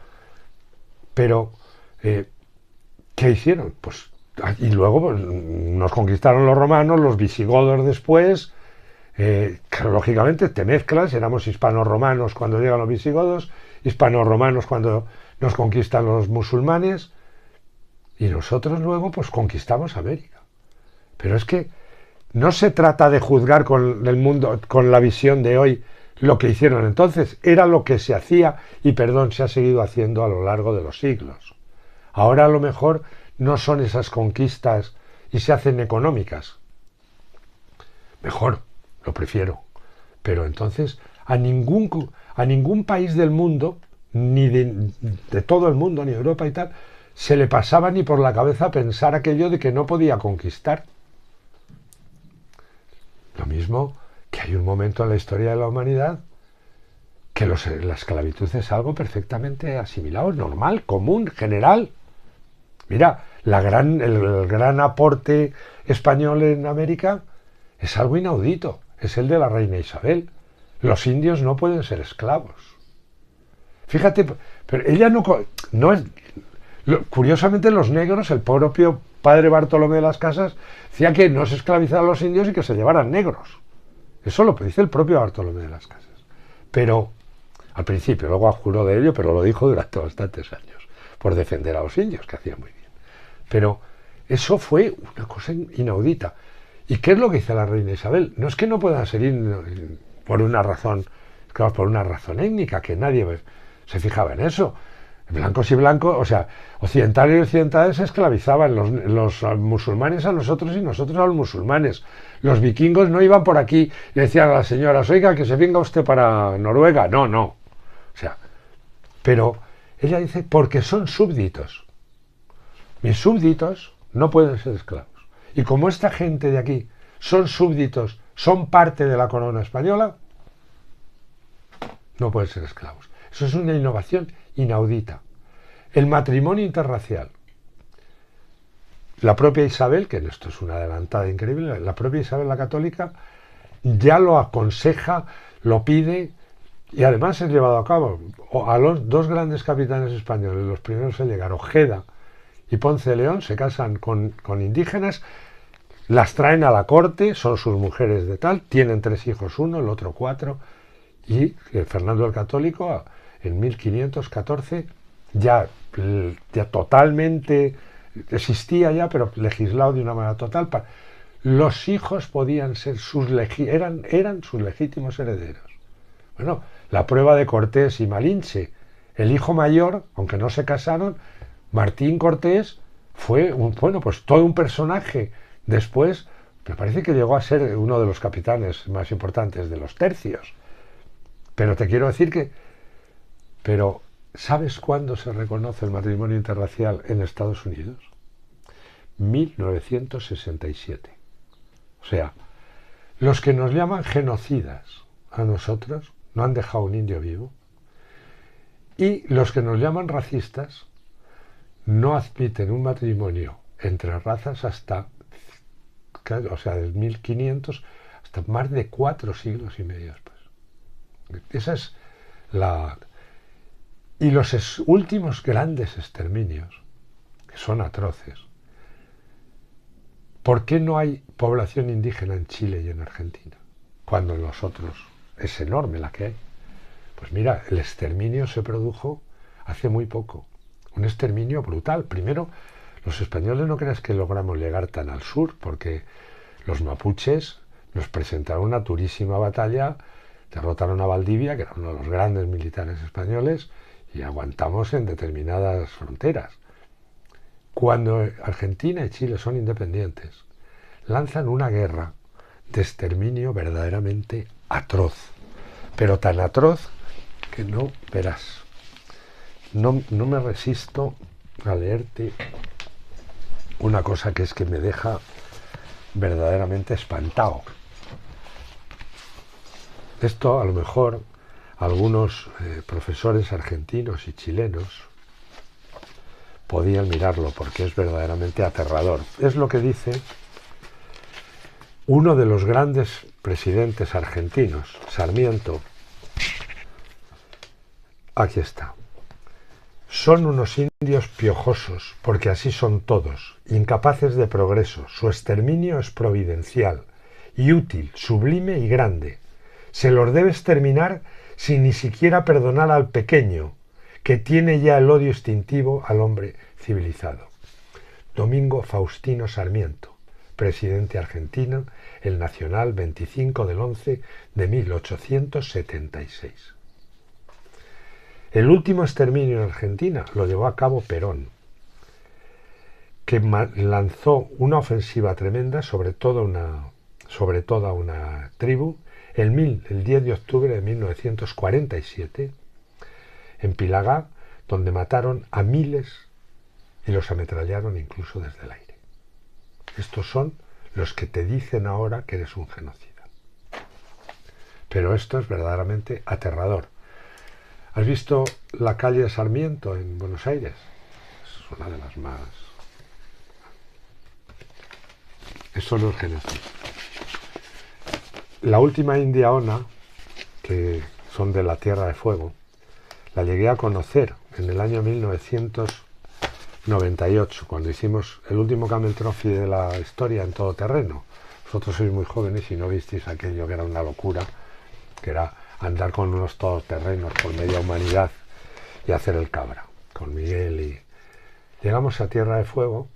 pero ¿qué hicieron? Pues, y luego pues, nos conquistaron los romanos, los visigodos después, que lógicamente te mezclas, éramos hispano-romanos cuando llegan los visigodos, hispano-romanos cuando nos conquistan los musulmanes, y nosotros luego pues conquistamos América. Pero es que no se trata de juzgar con el mundo, con la visión de hoy, lo que hicieron entonces, era lo que se hacía y, perdón, se ha seguido haciendo a lo largo de los siglos. Ahora a lo mejor no son esas conquistas y se hacen económicas. Mejor, lo prefiero. Pero entonces a ningún país del mundo, ni de todo el mundo, ni Europa y tal, se le pasaba ni por la cabeza pensar aquello de que no podía conquistar. Lo mismo que hay un momento en la historia de la humanidad que la esclavitud es algo perfectamente asimilado, normal, común, general. Mira, el gran aporte español en América es algo inaudito, es el de la reina Isabel. Los indios no pueden ser esclavos. Fíjate, pero ella no es... Curiosamente los negros, el propio padre Bartolomé de las Casas, decía que no se esclavizaran a los indios y que se llevaran negros. Eso lo dice el propio Bartolomé de las Casas. Pero, al principio, luego juró de ello, pero lo dijo durante bastantes años, por defender a los indios, que hacía muy bien. Pero eso fue una cosa inaudita. ¿Y qué es lo que dice la reina Isabel? No es que no puedan ser por una razón, claro, por una razón étnica, que nadie se fijaba en eso. Blancos y blancos, o sea, occidentales y occidentales se esclavizaban, los musulmanes a nosotros y nosotros a los musulmanes. Los vikingos no iban por aquí y decían a las señoras, oiga, que se venga usted para Noruega. No, no. O sea, pero ella dice, porque son súbditos. Mis súbditos no pueden ser esclavos. Y como esta gente de aquí son súbditos, son parte de la corona española, no pueden ser esclavos. Eso es una innovación inaudita. El matrimonio interracial. La propia Isabel, que esto es una adelantada increíble, la propia Isabel la Católica ya lo aconseja, lo pide y además es llevado a cabo. A los dos grandes capitanes españoles, los primeros en llegar, Ojeda y Ponce de León, se casan con indígenas, las traen a la corte, son sus mujeres de tal, tienen 3 hijos, uno, el otro 4, y Fernando el Católico en 1514 ya totalmente existía ya, pero legislado de una manera total. Los hijos podían ser eran sus legítimos herederos. Bueno, la prueba de Cortés y Malinche, el hijo mayor, aunque no se casaron, Martín Cortés fue pues todo un personaje. Después, me parece que llegó a ser uno de los capitanes más importantes de los tercios. Pero te quiero decir pero ¿sabes cuándo se reconoce el matrimonio interracial en Estados Unidos? 1967. O sea, los que nos llaman genocidas a nosotros no han dejado un indio vivo, y los que nos llaman racistas no admiten un matrimonio entre razas hasta, o sea, desde 1500 hasta más de 4 siglos y medio después. Esa es la... Y los últimos grandes exterminios, que son atroces. ¿Por qué no hay población indígena en Chile y en Argentina? Cuando en los otros es enorme la que hay. Pues mira, el exterminio se produjo hace muy poco. Un exterminio brutal. Primero, los españoles no creas que logramos llegar tan al sur, porque los mapuches nos presentaron una durísima batalla, derrotaron a Valdivia, que era uno de los grandes militares españoles, y aguantamos en determinadas fronteras. Cuando Argentina y Chile son independientes, lanzan una guerra de exterminio verdaderamente atroz, pero tan atroz que no verás. No me resisto a leerte una cosa que es que me deja verdaderamente espantado. Esto a lo mejor algunos profesores argentinos y chilenos podían mirarlo porque es verdaderamente aterrador. Es lo que dice uno de los grandes presidentes argentinos, Sarmiento. Aquí está. Son unos indios piojosos, porque así son todos, incapaces de progreso. Su exterminio es providencial y útil, sublime y grande. Se los debe exterminar sin ni siquiera perdonar al pequeño, que tiene ya el odio instintivo al hombre civilizado. Domingo Faustino Sarmiento, presidente argentino, el Nacional 25 del 11 de 1876. El último exterminio en Argentina lo llevó a cabo Perón, que lanzó una ofensiva tremenda sobre toda una tribu el 10 de octubre de 1947 en Pilagá, donde mataron a miles y los ametrallaron incluso desde el aire. Estos son los que te dicen ahora que eres un genocida. Pero esto es verdaderamente aterrador. ¿Has visto la calle Sarmiento en Buenos Aires? Es una de las más... Eso no es genocidio. La última india Ona, que son de la Tierra de Fuego, la llegué a conocer en el año 1998, cuando hicimos el último Camel Trophy de la historia en todo terreno. Vosotros sois muy jóvenes y no visteis aquello que era una locura, que era andar con unos todoterrenos por media humanidad y hacer el cabra, con Miguel. Y llegamos a Tierra de Fuego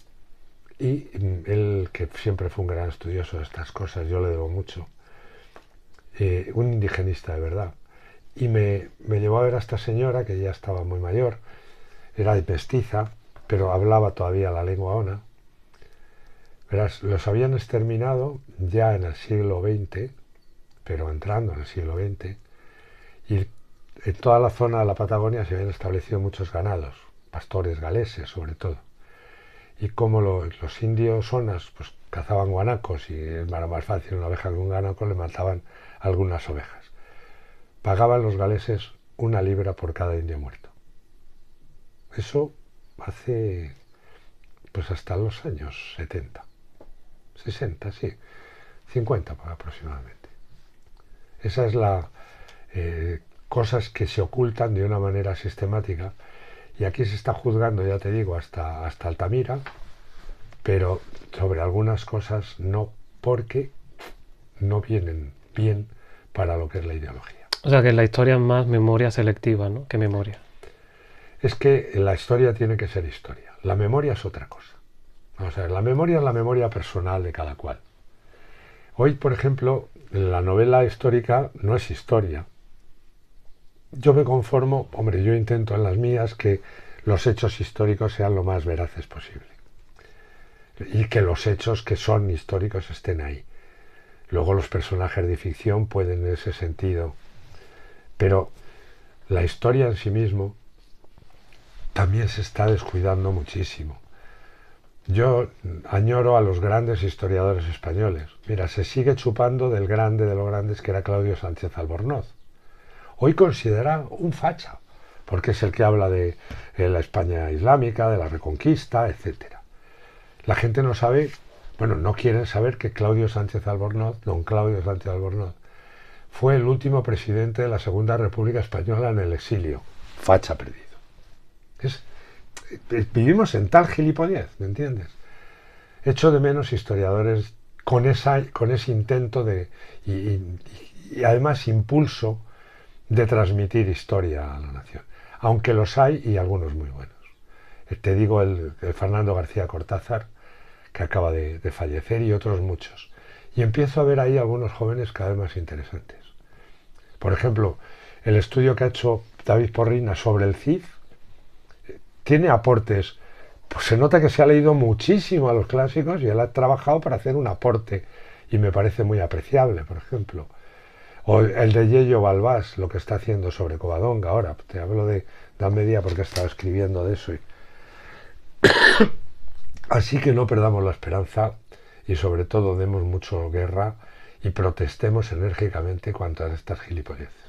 y él, que siempre fue un gran estudioso de estas cosas, yo le debo mucho, un indigenista de verdad, y me llevó a ver a esta señora que ya estaba muy mayor, era mestiza, pero hablaba todavía la lengua ona. Verás, los habían exterminado ya en el siglo XX, pero entrando en el siglo XX, y en toda la zona de la Patagonia se habían establecido muchos ganados, pastores galeses sobre todo. Y como los indios onas pues cazaban guanacos y era más fácil una oveja que un guanaco, le mataban algunas ovejas. Pagaban los galeses 1 libra por cada indio muerto. Eso hace pues hasta los años 70, 60, sí, 50 aproximadamente. Esa es la... cosas que se ocultan de una manera sistemática, y aquí se está juzgando, ya te digo, hasta Altamira, pero sobre algunas cosas no, porque no vienen bien para lo que es la ideología. O sea que la historia es más memoria selectiva, ¿no?, que memoria. Es que la historia tiene que ser historia, la memoria es otra cosa. Vamos a ver, la memoria es la memoria personal de cada cual. Hoy, por ejemplo, la novela histórica no es historia. Yo me conformo, hombre, yo intento en las mías que los hechos históricos sean lo más veraces posible. Y que los hechos que son históricos estén ahí. Luego los personajes de ficción pueden en ese sentido. Pero la historia en sí mismo también se está descuidando muchísimo. Yo añoro a los grandes historiadores españoles. Mira, se sigue chupando del grande de los grandes que era Claudio Sánchez Albornoz. Hoy considera un facha, porque es el que habla de la España islámica, de la Reconquista, etc. La gente no sabe, bueno, no quieren saber que Claudio Sánchez Albornoz, don Claudio Sánchez Albornoz, fue el último presidente de la Segunda República Española en el exilio. Facha perdido. Vivimos en tal gilipollez, ¿me entiendes? Echo de menos historiadores con ese intento de y además impulso de transmitir historia a la nación, aunque los hay y algunos muy buenos. Te digo el Fernando García Cortázar, que acaba de fallecer, y otros muchos. Y empiezo a ver ahí algunos jóvenes cada vez más interesantes. Por ejemplo, el estudio que ha hecho David Porrina sobre el Cid tiene aportes, pues se nota que se ha leído muchísimo a los clásicos y él ha trabajado para hacer un aporte, y me parece muy apreciable, por ejemplo. O el de Yello Balbás, lo que está haciendo sobre Covadonga ahora. Te hablo de Edad Media porque he estado escribiendo de eso. Así que no perdamos la esperanza y sobre todo demos mucho guerra y protestemos enérgicamente contra estas gilipolleces.